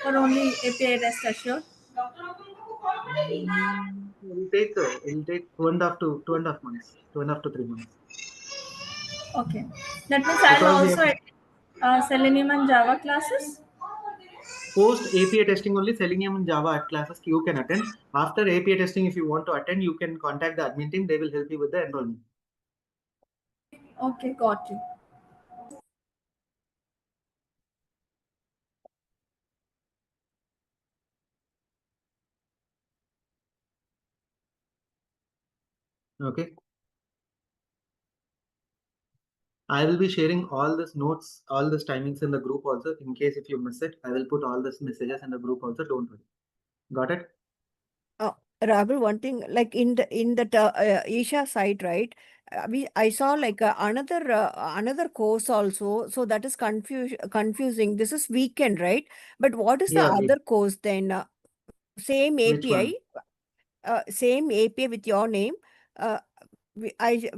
for only API rest assured? It'll take 2.5 months, 2.5 to 3 months. Okay, that means I'll Because we also have Selenium and Java classes. post API testing only, Selenium and Java classes you can attend. After API testing, if you want to attend, you can contact the admin team. They will help you with the enrollment. Okay, got you. Okay. I will be sharing all these notes, all these timings in the group also. In case if you miss it, I will put all these messages in the group also. Don't worry. Got it? Rahul, one thing, like in the Isha site, right? I saw like another course also, so that is confusing. This is weekend, right? But what is the Yeah. other course then? Same Which one? API, same API with your name. We, I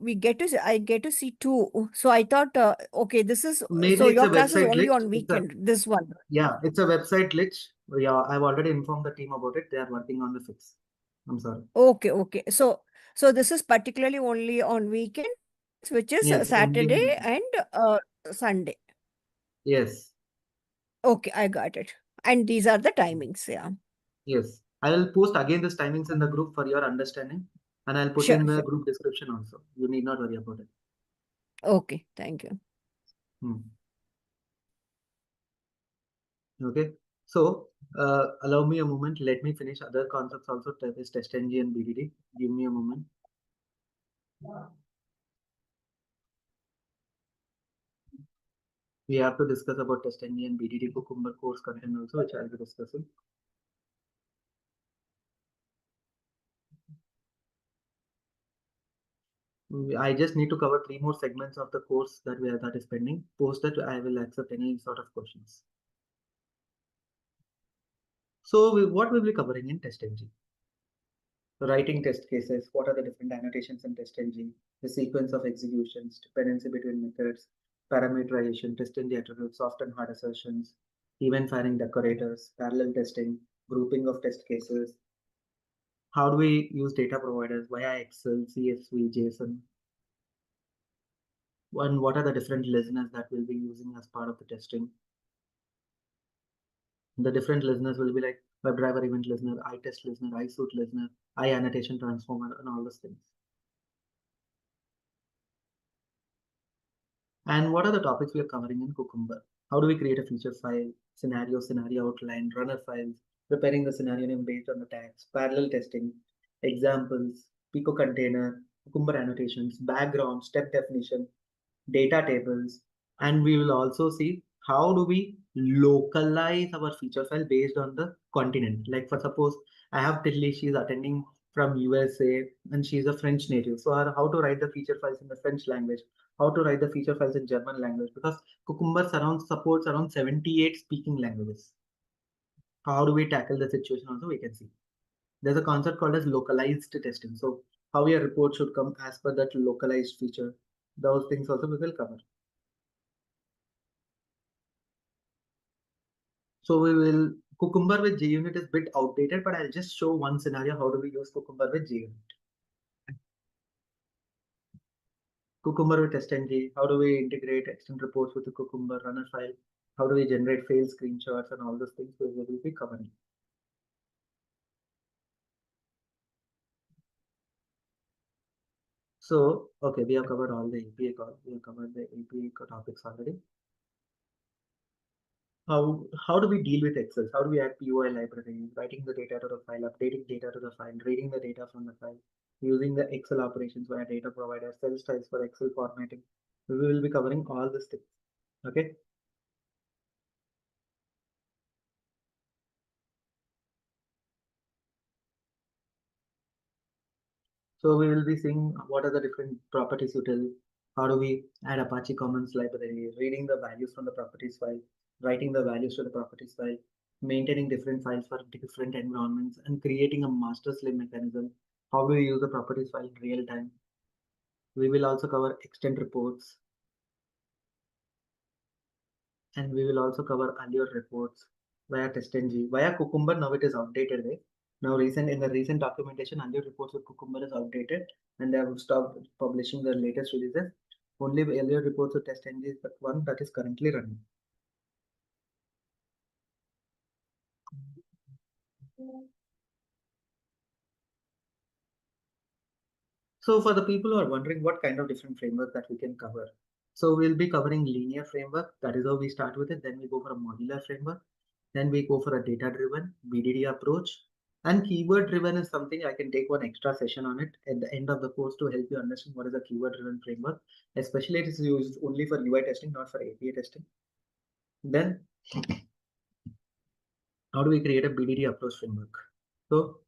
we get to I get to see two. So I thought, okay, this is Maybe so it's your a class is website only glitch. on weekend. This one. Yeah, it's a website glitch. Yeah, I've already informed the team about it. They are working on the fix. I'm sorry. Okay. So this is particularly only on weekends, which is Yes, only Saturday on. and Sunday. Yes, Okay, I got it. And these are the timings. Yeah. yes. I will post again this timings in the group for your understanding, and I'll put in Sure. the group description also. You need not worry about it. Okay, thank you. Okay. So, allow me a moment. Let me finish other concepts also. That is TestNG and BDD. Give me a moment. We have to discuss about TestNG and BDD Cucumber course content also, which I'll be discussing. I just need to cover 3 more segments of the course that is pending. Post that, I will accept any sort of questions. So, what will be covering in TestNG? Writing test cases, what are the different annotations in TestNG, the sequence of executions, dependency between methods, parameterization, TestNG attributes, soft and hard assertions, event firing decorators, parallel testing, grouping of test cases, how do we use data providers via Excel, CSV, JSON, and what are the different listeners that we'll be using as part of the testing. The different listeners will be like WebDriver event listener, iTest listener, iSuit listener, iAnnotation transformer, and all those things. And what are the topics we are covering in Cucumber? How do we create a feature file, scenario outline, runner files, preparing the scenario name based on the tags, parallel testing, examples, Pico container, Cucumber annotations, background, step definition, data tables, and we will also see how do we localize our feature file based on the continent. Like for suppose I have Tilly, she's attending from USA and she's a French native. So how to write the feature files in the French language, how to write the feature files in German language, because Cucumber supports around 78 speaking languages. How do we tackle the situation also we can see. There's a concept called as localized testing. So how your report should come as per that localized feature. Those things also we will cover. So we will Cucumber with JUnit is a bit outdated, but I'll just show one scenario. How do we use Cucumber with JUnit? Cucumber with TestNG. How do we integrate extend reports with the Cucumber runner file? How do we generate fail screenshots and all those things we will be covering. So, okay, we have covered all the API call. We have covered the API topics already. how do we deal with Excel? How do we add POI libraries, writing the data to the file, updating data to the file, reading the data from the file, using the Excel operations via data provider, cell styles for Excel formatting. We will be covering all these things. Okay. So we will be seeing what are the different properties util, how do we add Apache Commons library, reading the values from the properties file, writing the values to the properties file, maintaining different files for different environments, and creating a master slave mechanism. How do we use the properties file in real time? We will also cover extend reports, and we will also cover Allure reports via TestNG. Via Cucumber, now it is outdated, right? Now in the recent documentation, Allure reports with Cucumber is outdated and they have stopped publishing the latest releases. Only Allure reports with TestNG is the one that is currently running. So for the people who are wondering what kind of different framework that we can cover. So we'll be covering linear framework. That is how we start with it. Then we go for a modular framework. Then we go for a data-driven BDD approach. And keyword-driven is something I can take one extra session on it at the end of the course to help you understand what is a keyword-driven framework. Especially it is used only for UI testing, not for API testing. Then how do we create a BDD approach framework? So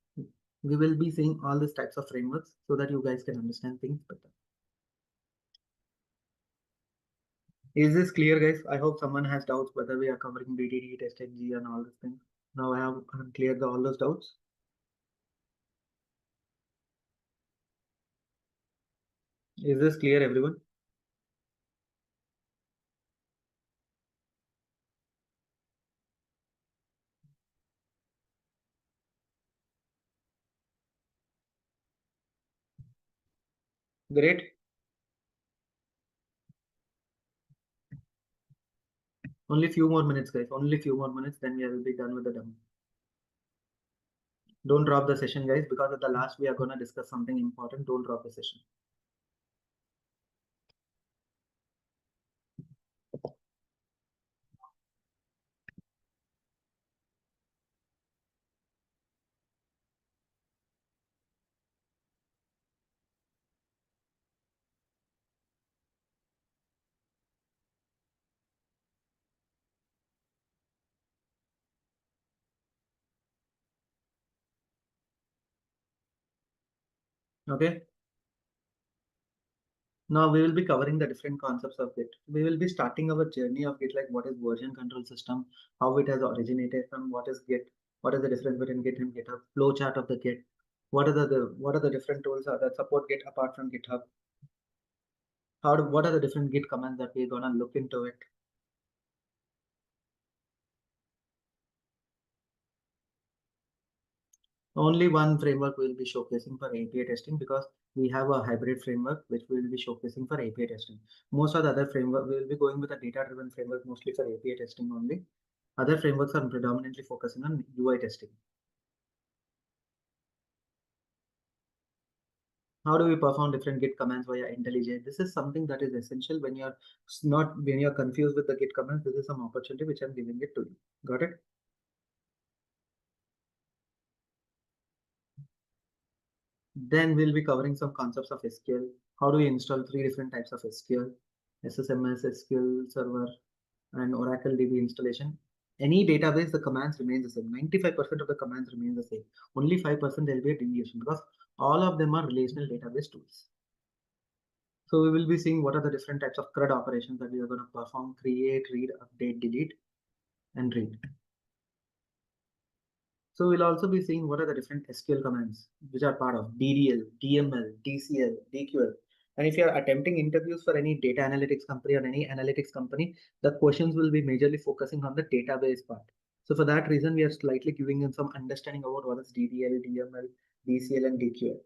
we will be seeing all these types of frameworks so that you guys can understand things better. Is this clear, guys? I hope someone has doubts whether we are covering BDD, TestNG, and all these things. Now I have cleared all those doubts. Is this clear, everyone? Great. Only few more minutes, guys. Only few more minutes, then we will be done with the demo. Don't drop the session, guys, because at the last we are going to discuss something important. Don't drop the session. Okay. Now we will be covering the different concepts of Git. We will be starting our journey of Git, like what is version control system, how it has originated from, what is Git, what is the difference between Git and GitHub, flow chart of the Git, what are the different tools that support Git apart from GitHub, what are the different Git commands that we're gonna look into it. Only one framework we'll be showcasing for API testing because we have a hybrid framework which we will be showcasing for API testing. Most of the other framework, we will be going with a data-driven framework mostly for API testing only. Other frameworks are predominantly focusing on UI testing. How do we perform different Git commands via IntelliJ? This is something that is essential when you're confused with the Git commands. This is some opportunity which I'm giving it to you. Got it? Then we'll be covering some concepts of SQL. How do we install 3 different types of SQL? SSMS, SQL Server, and Oracle DB installation. Any database, the commands remain the same. 95% of the commands remain the same. Only 5% there will be a deviation because all of them are relational database tools. So we will be seeing what are the different types of CRUD operations that we are going to perform: create, read, update, delete, and read. So we'll also be seeing what are the different SQL commands which are part of DDL, DML, DCL, DQL. And if you are attempting interviews for any data analytics company or any analytics company, the questions will be majorly focusing on the database part. So for that reason, we are slightly giving them some understanding about what is DDL, DML, DCL, and DQL.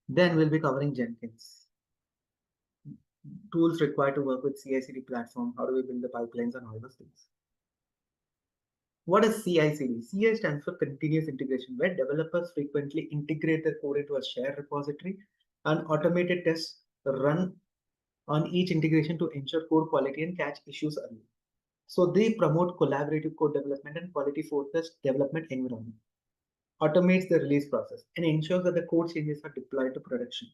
Then we'll be covering Jenkins. Tools required to work with CI/CD platform. How do we build the pipelines and all those things? What is CI/CD? CI stands for continuous integration, where developers frequently integrate their code into a shared repository and automated tests run on each integration to ensure code quality and catch issues early. So they promote collaborative code development and quality-focused development environment, automates the release process, and ensures that the code changes are deployed to production,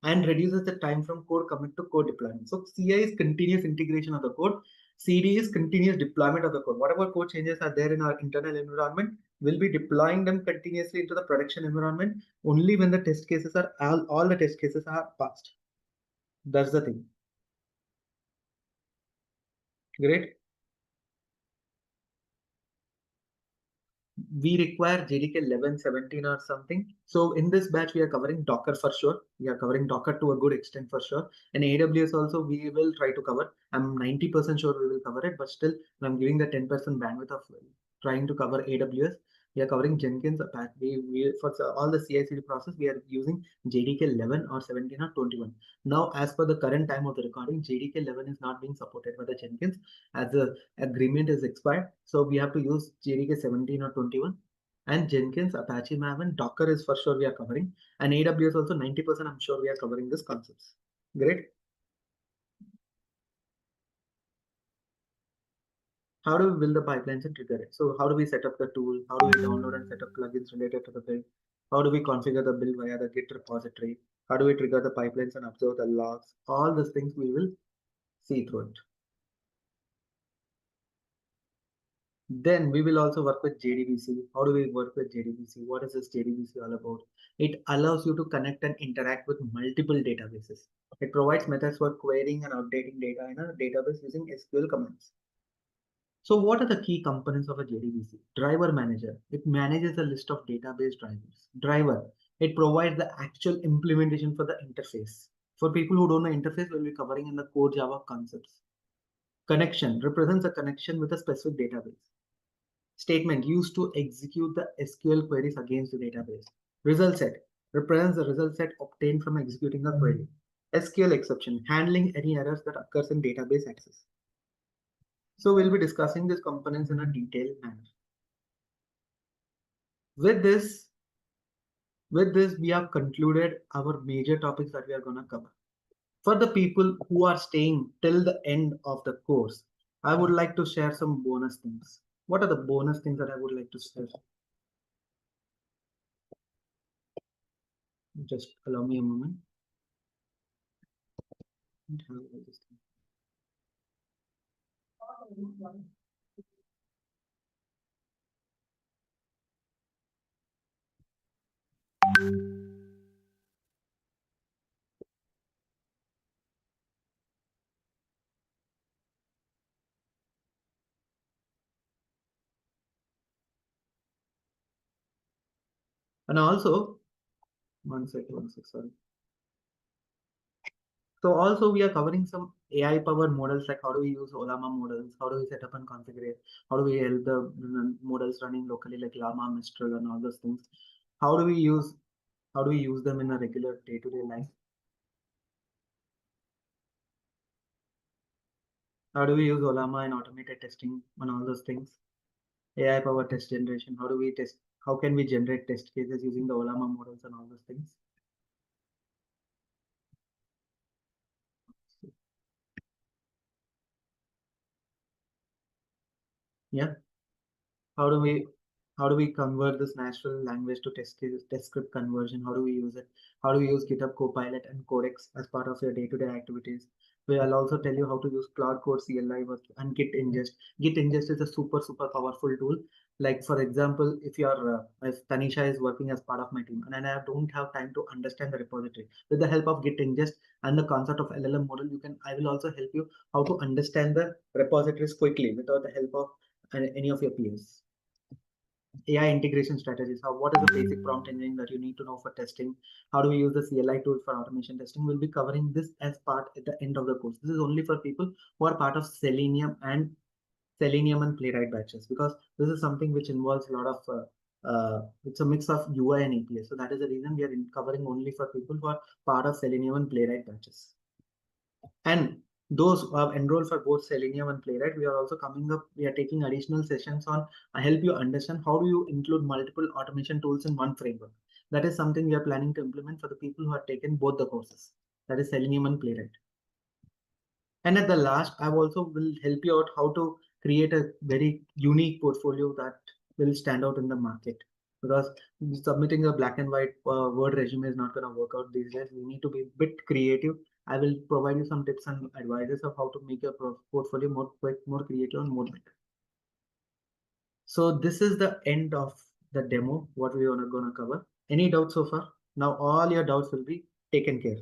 and reduces the time from code commit to code deployment. So CI is continuous integration of the code. CD is continuous deployment of the code. Whatever code changes are there in our internal environment, we'll be deploying them continuously into the production environment only when the test cases are all the test cases are passed. That's the thing. Great. We require JDK 11, 17 or something. So in this batch, we are covering Docker for sure. We are covering Docker to a good extent for sure. And AWS also we will try to cover. I'm 90% sure we will cover it, but still I'm giving the 10% bandwidth of trying to cover AWS. We are covering Jenkins. We for all the CI/CD process, we are using JDK 11 or 17 or 21. Now, as per the current time of the recording, JDK 11 is not being supported by the Jenkins as the agreement is expired. So we have to use JDK 17 or 21. And Jenkins, Apache Maven, Docker is for sure we are covering. And AWS also 90% I'm sure we are covering these concepts. Great. How do we build the pipelines and trigger it? So how do we set up the tool? How do we download and set up plugins related to the build? How do we configure the build via the Git repository? How do we trigger the pipelines and observe the logs? All these things we will see through it. Then we will also work with JDBC. How do we work with JDBC? What is this JDBC all about? It allows you to connect and interact with multiple databases. It provides methods for querying and updating data in a database using SQL commands. So what are the key components of a JDBC? Driver manager. It manages a list of database drivers. Driver. It provides the actual implementation for the interface. For people who don't know interface, we'll be covering in the core Java concepts. Connection represents a connection with a specific database. Statement used to execute the SQL queries against the database. Result set represents the result set obtained from executing a query. SQL exception, handling any errors that occurs in database access. So we'll be discussing these components in a detailed manner. With this, we have concluded our major topics that we are going to cover. For the people who are staying till the end of the course, I would like to share some bonus things. What are the bonus things that I would like to share? Just allow me a moment. And also, one sec, sorry. So also we are covering some AI powered models, like how do we use Olama models, how do we set up and configure it, how do we help the models running locally like Llama, Mistral and all those things. How do we use them in a regular day-to-day life? How do we use Olama in automated testing and all those things? AI powered test generation, how do we test, how can we generate test cases using the Olama models and all those things? Yeah. How do we convert this natural language to test script conversion? How do we use it? How do we use GitHub Copilot and Codex as part of your day-to-day activities? I'll also tell you how to use Cloud Code CLI and Git ingest. Git ingest is a super powerful tool. Like for example, if Tanisha is working as part of my team and I don't have time to understand the repository, with the help of Git ingest and the concept of LLM model, I will also help you how to understand the repositories quickly without the help of any of your peers. AI integration strategies. What is the basic prompt engineering that you need to know for testing? How do we use the CLI tools for automation testing? We'll be covering this as part at the end of the course. This is only for people who are part of Selenium and Playwright batches, because this is something which involves a lot of it's a mix of UI and API. So that is the reason we are covering only for people who are part of Selenium and Playwright batches. And those who have enrolled for both Selenium and Playwright, we are taking additional sessions on help you understand how do you include multiple automation tools in one framework. That is something we are planning to implement for the people who have taken both the courses, that is Selenium and Playwright. And at the last, I also will help you out how to create a very unique portfolio that will stand out in the market. Because submitting a black and white Word resume is not going to work out these days. We need to be a bit creative. I will provide you some tips and advices of how to make your portfolio more quick, more creative, and more better. So this is the end of the demo, what we are going to cover. Any doubts so far? Now all your doubts will be taken care.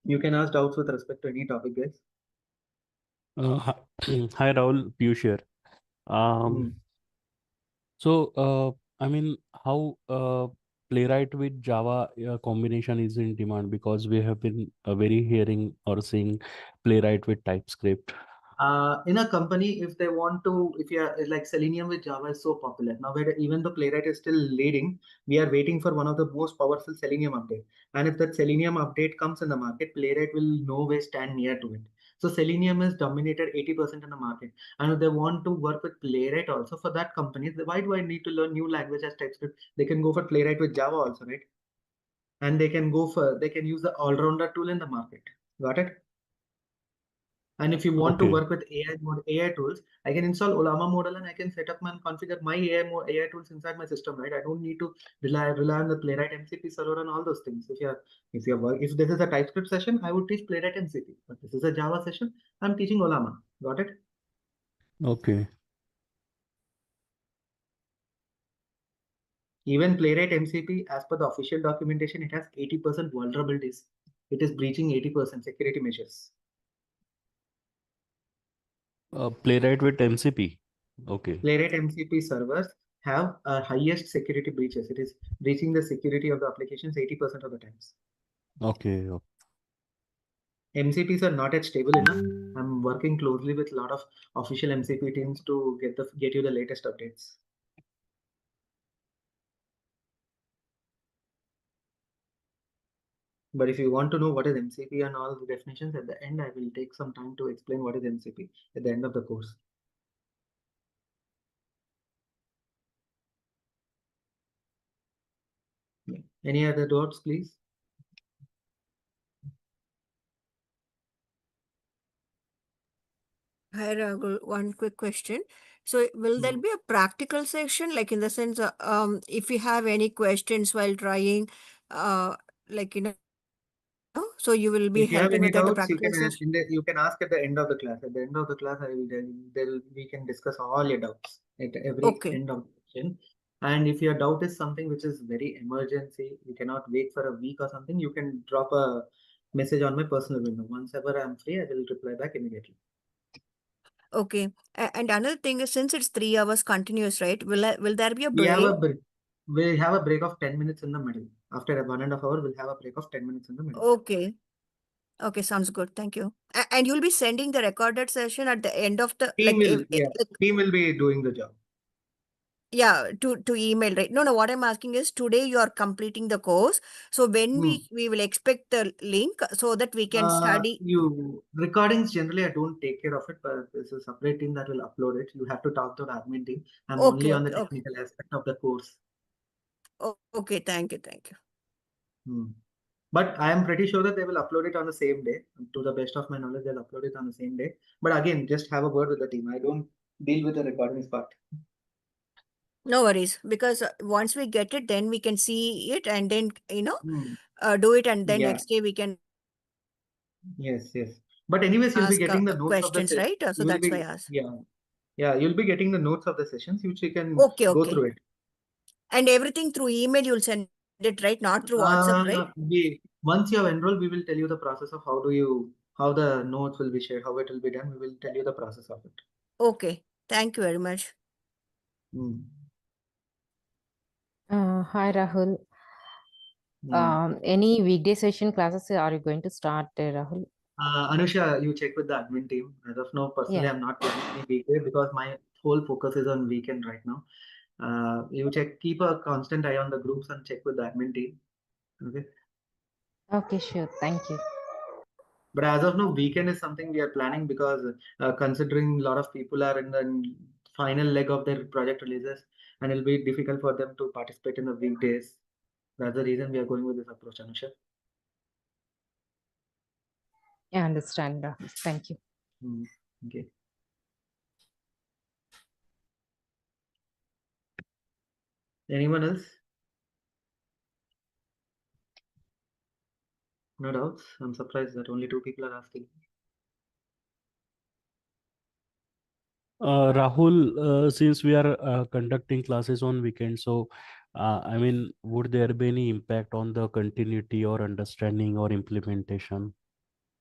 You can ask doubts with respect to any topic, guys. Hi, hi Rahul, Piyush here. So, I mean, how Playwright with Java combination is in demand, because we have been very hearing or seeing Playwright with TypeScript. In a company, if they want to, if you are like Selenium with Java is so popular now, where even the Playwright is still leading, we are waiting for one of the most powerful Selenium update. And if that Selenium update comes in the market, Playwright will no way stand near to it. So Selenium has dominated 80% in the market. And if they want to work with Playwright also, for that company, why do I need to learn new language as TypeScript? They can go for Playwright with Java also, right? And they can use the all-rounder tool in the market. Got it? And if you want to Okay. work with AI tools, I can install Olama model and I can set up and configure my AI tools inside my system, right? I don't need to rely on the Playwright MCP server and all those things. If this is a TypeScript session, I would teach Playwright MCP. But this is a Java session, I'm teaching Olama. Got it? Okay. Even Playwright MCP, as per the official documentation, it has 80% vulnerabilities. It is breaching 80% security measures. Playwright with MCP. Okay. Playwright MCP servers have highest security breaches. It is breaching the security of the applications 80% of the times. Okay. MCPs are not yet stable enough. I'm working closely with a lot of official MCP teams to get you the latest updates. But if you want to know what is MCP and all the definitions at the end, I will take some time to explain what is MCP at the end of the course. Any other doubts, please? Hi, Rahul. One quick question. So, will there be a practical section, like in the sense, if you have any questions while trying, like so you will be If you have helping any with that doubts, practical session? you can ask at the end of the class. At the end of the class, we can discuss all your doubts at every end of the session. And if your doubt is something which is very emergency, you cannot wait for a week or something, you can drop a message on my personal window. Once ever I'm free, I will reply back immediately. Okay. And another thing is, since it's 3 hours continuous, right? Will there be a We have break? we have a break of 10 minutes in the middle. After 1.5 hours, we'll have a break of 10 minutes in the middle. Okay. Okay, sounds good. Thank you. And you'll be sending the recorded session at the end of the Team will be doing the job. Yeah, to email, right? No, what I'm asking is, today you are completing the course. So when we will expect the link so that we can study. Recordings generally I don't take care of it, but there's a separate team that will upload it. You have to talk to the admin team. I'm only on the technical aspect of the course. Okay, thank you. But I am pretty sure that they will upload it on the same day. To the best of my knowledge, they'll upload it on the same day. But again, just have a word with the team. I don't deal with the recordings part. No worries, because once we get it, then we can see it and then, do it, and then next day we can. Yes. But anyways, you'll be getting the notes of the questions, right? So that's why I asked. Yeah, you'll be getting the notes of the sessions, which you can go through it. And everything through email, you'll send it, right? Not through WhatsApp, right? Once you have enrolled, we will tell you the process of how the notes will be shared, how it will be done. We will tell you the process of it. Okay. Thank you very much. Hi, Rahul. Any weekday session classes are you going to start, Rahul? Anusha, you check with the admin team. As of now, personally, I'm not planning any weekday because my whole focus is on weekend right now. You keep a constant eye on the groups and check with the admin team. Okay. Okay, sure. Thank you. But as of now, weekend is something we are planning because considering a lot of people are in the final leg of their project releases, and it'll be difficult for them to participate in the weekdays. That's the reason we are going with this approach, Anusha. I understand. Thank you. Okay. Anyone else? No doubts? I'm surprised that only 2 people are asking. Rahul, since we are conducting classes on weekends, so I mean, would there be any impact on the continuity or understanding or implementation?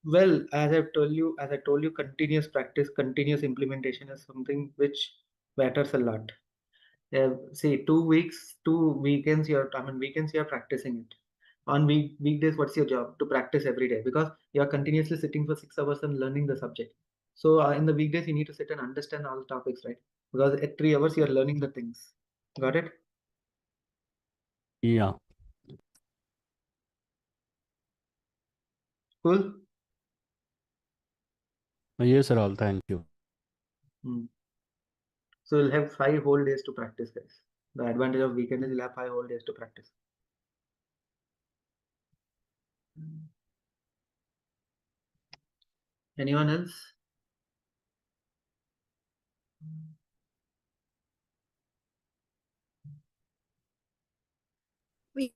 Well, as I told you, continuous practice, continuous implementation is something which matters a lot. See, 2 weeks, 2 weekends, weekends you're practicing it. On weekdays, what's your job? To practice every day because you're continuously sitting for 6 hours and learning the subject. So in the weekdays, you need to sit and understand all the topics, right? Because at 3 hours, you're learning the things. Got it? Yeah. Cool. Yes, Rahul, thank you. So you'll have 5 whole days to practice, guys. The advantage of weekend is you'll have 5 whole days to practice. Anyone else? We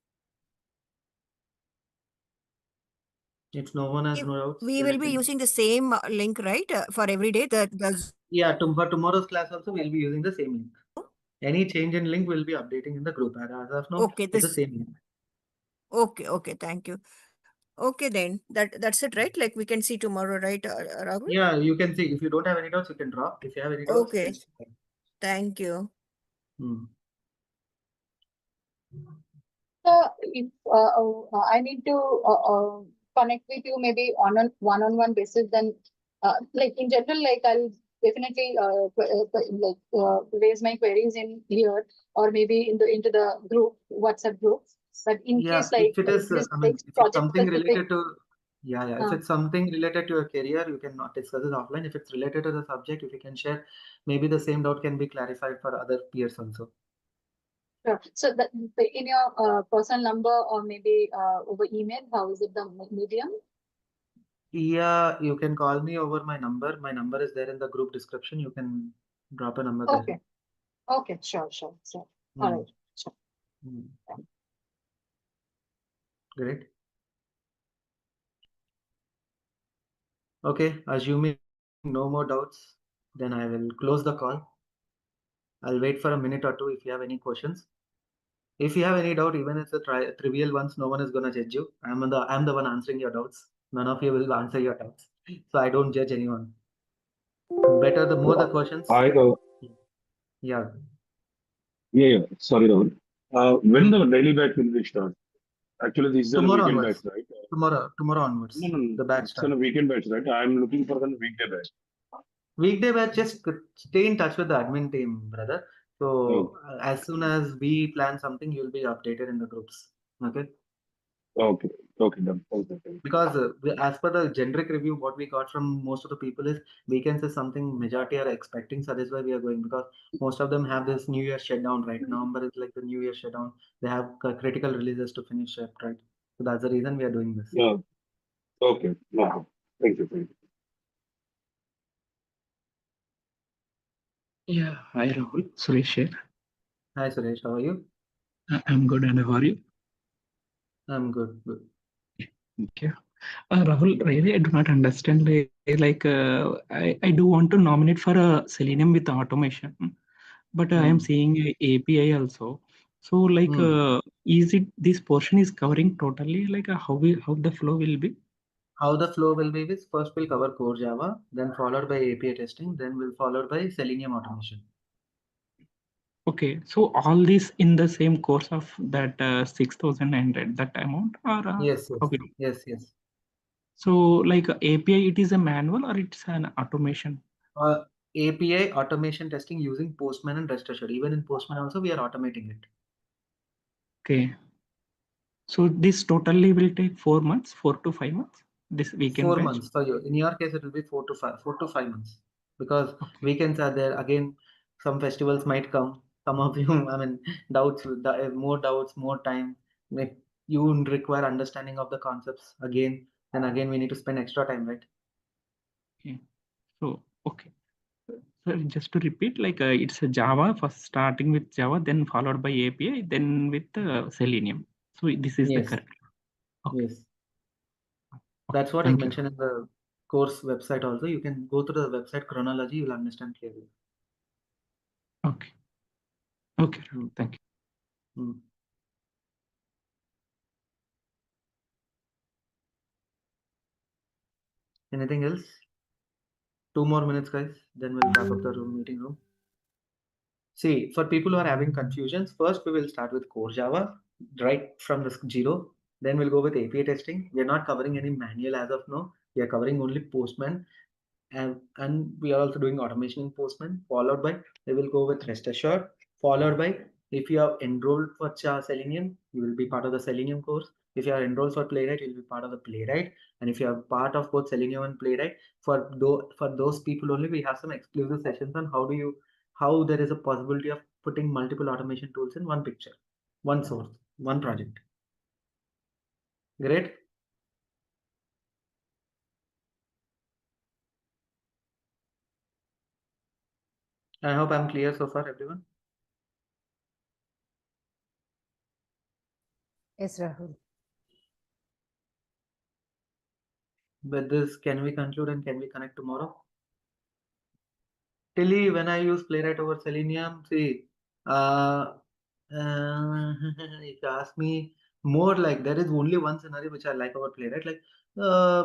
If no one has no doubts, we then I will be can. using the same link, right, for every day. Yeah, for tomorrow's class also we'll be using the same link. Any change in link will be updating in the group. As of now, Okay, it's the same link. Okay, thank you. Okay, then that's it, right? Like we can see tomorrow, right, Rahul? Yeah, you can see. If you don't have any doubts, you can drop. If you have any doubts, Okay, please. thank you. If I need to connect with you maybe on a one-on-one basis, then like in general, like I'll definitely raise my queries in here or maybe into the group WhatsApp group. But in Yeah, case like if it is, this if it's project something specific, related to, if it's something related to your career, you can not discuss it offline. If it's related to the subject, if you can share, maybe the same doubt can be clarified for other peers also. sure. So that in your personal number or maybe over email, how is it the medium? Yeah, you can call me over my number. My number is there in the group description. You can drop a number there. Okay, sure. All right, sure. Great. Okay, assuming no more doubts, then I will close the call. I'll wait for a minute or two if you have any questions. If you have any doubt, even if it's a trivial ones, no one is gonna judge you. I'm the one answering your doubts. None of you will answer your doubts. So I don't judge anyone. Better the more the questions. Yeah. Yeah. Sorry, Rahul. When the daily batch will be start? Actually, this is a Tomorrow weekend onwards. batch, right? Tomorrow onwards. No. The batch It's start. a weekend batch, right? I'm looking for the weekday batch. Weekday batch, just stay in touch with the admin team, brother. So as soon as we plan something, you'll be updated in the groups. Okay. Okay, done. Okay. Because as per the generic review, what we got from most of the people is weekends is something majority are expecting. So that is why we are going, because most of them have this New Year shutdown, right? November is like the New Year shutdown. They have critical releases to finish up, right? So that's the reason we are doing this. Yeah. Okay. No. Thank you. Yeah, hi Rahul, Suresh here. Hi Suresh, how are you? I'm good, and how are you? I'm good. Thank you. Rahul, really, I do not understand. I do want to nominate for a Selenium with automation, but I am seeing a API also. So, is it this portion is covering totally? How the flow will be? How the flow will be is first we'll cover core Java, then followed by API testing, then we'll followed by Selenium automation. Okay, so all this in the same course of that 6,900 that amount, or Yes. So, like API, it is a manual or it's an automation? API automation testing using Postman and Rest Assured. Even in Postman also we are automating it. Okay. So this totally will take 4 months, 4 to 5 months. This weekend 4 batch. months for you. In your case, it will be 4 to 5 months, because weekends are there. Again, some festivals might come. Some of you, doubts, more doubts, more time. Like you require understanding of the concepts again. then again we need to spend extra time, right? Okay. So, okay. So just to repeat, like it's a Java, first starting with Java, then followed by API, then with Selenium. So this is the Yes. correct. Okay. Yes. That's what is Thank you. mentioned in the course website also. You can go to the website chronology, you'll understand clearly. Okay. Okay. Mm. Thank you. Mm. Anything else? 2 more minutes, guys. Then we'll wrap up the meeting room. See, for people who are having confusions, first we will start with core Java, right from the zero. Then we'll go with API testing. We are not covering any manual as of now. We are covering only Postman, and we are also doing automation in Postman. Followed by we will go with rest assured. Followed by if you have enrolled for Selenium, you will be part of the Selenium course. If you are enrolled for Playwright, you will be part of the Playwright. And if you are part of both Selenium and Playwright, for those people only, we have some exclusive sessions on how there is a possibility of putting multiple automation tools in one picture, one source, one project. Great. I hope I'm clear so far, everyone. Yes, Rahul. With this, can we conclude and can we connect tomorrow? Tilly, when I use Playwright over Selenium, see, uh, if you ask me more, like there is only one scenario which I like about Playwright, like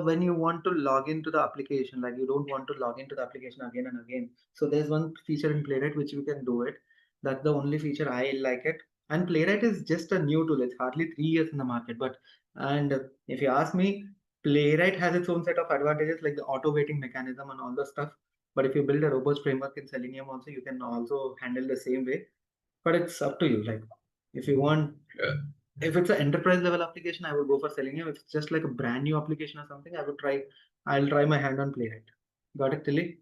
when you want to log into the application, like you don't want to log into the application again and again. So there's one feature in Playwright which you can do it. That's the only feature I like it. And Playwright is just a new tool. It's hardly 3 years in the market. And if you ask me, Playwright has its own set of advantages like the auto waiting mechanism and all the stuff. But if you build a robust framework in Selenium also, you can also handle the same way. But it's up to you. Like if you want, if it's an enterprise level application, I would go for Selenium. If it's just like a brand new application or something, I'll try my hand on Playwright. Got it, Tilly?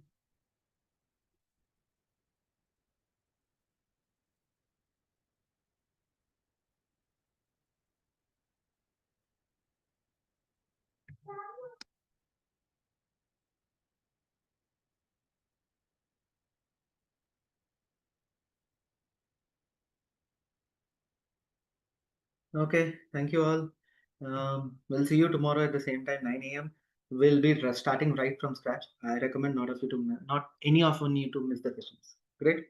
Okay, thank you all. We'll see you tomorrow at the same time, 9 a.m. We'll be starting right from scratch. I recommend not any of you need to miss the sessions. Great.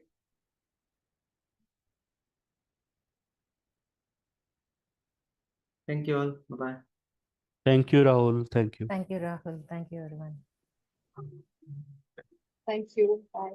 Thank you all. Bye bye. Thank you, Rahul. Thank you. Thank you, Rahul. Thank you, everyone. Thank you. Bye.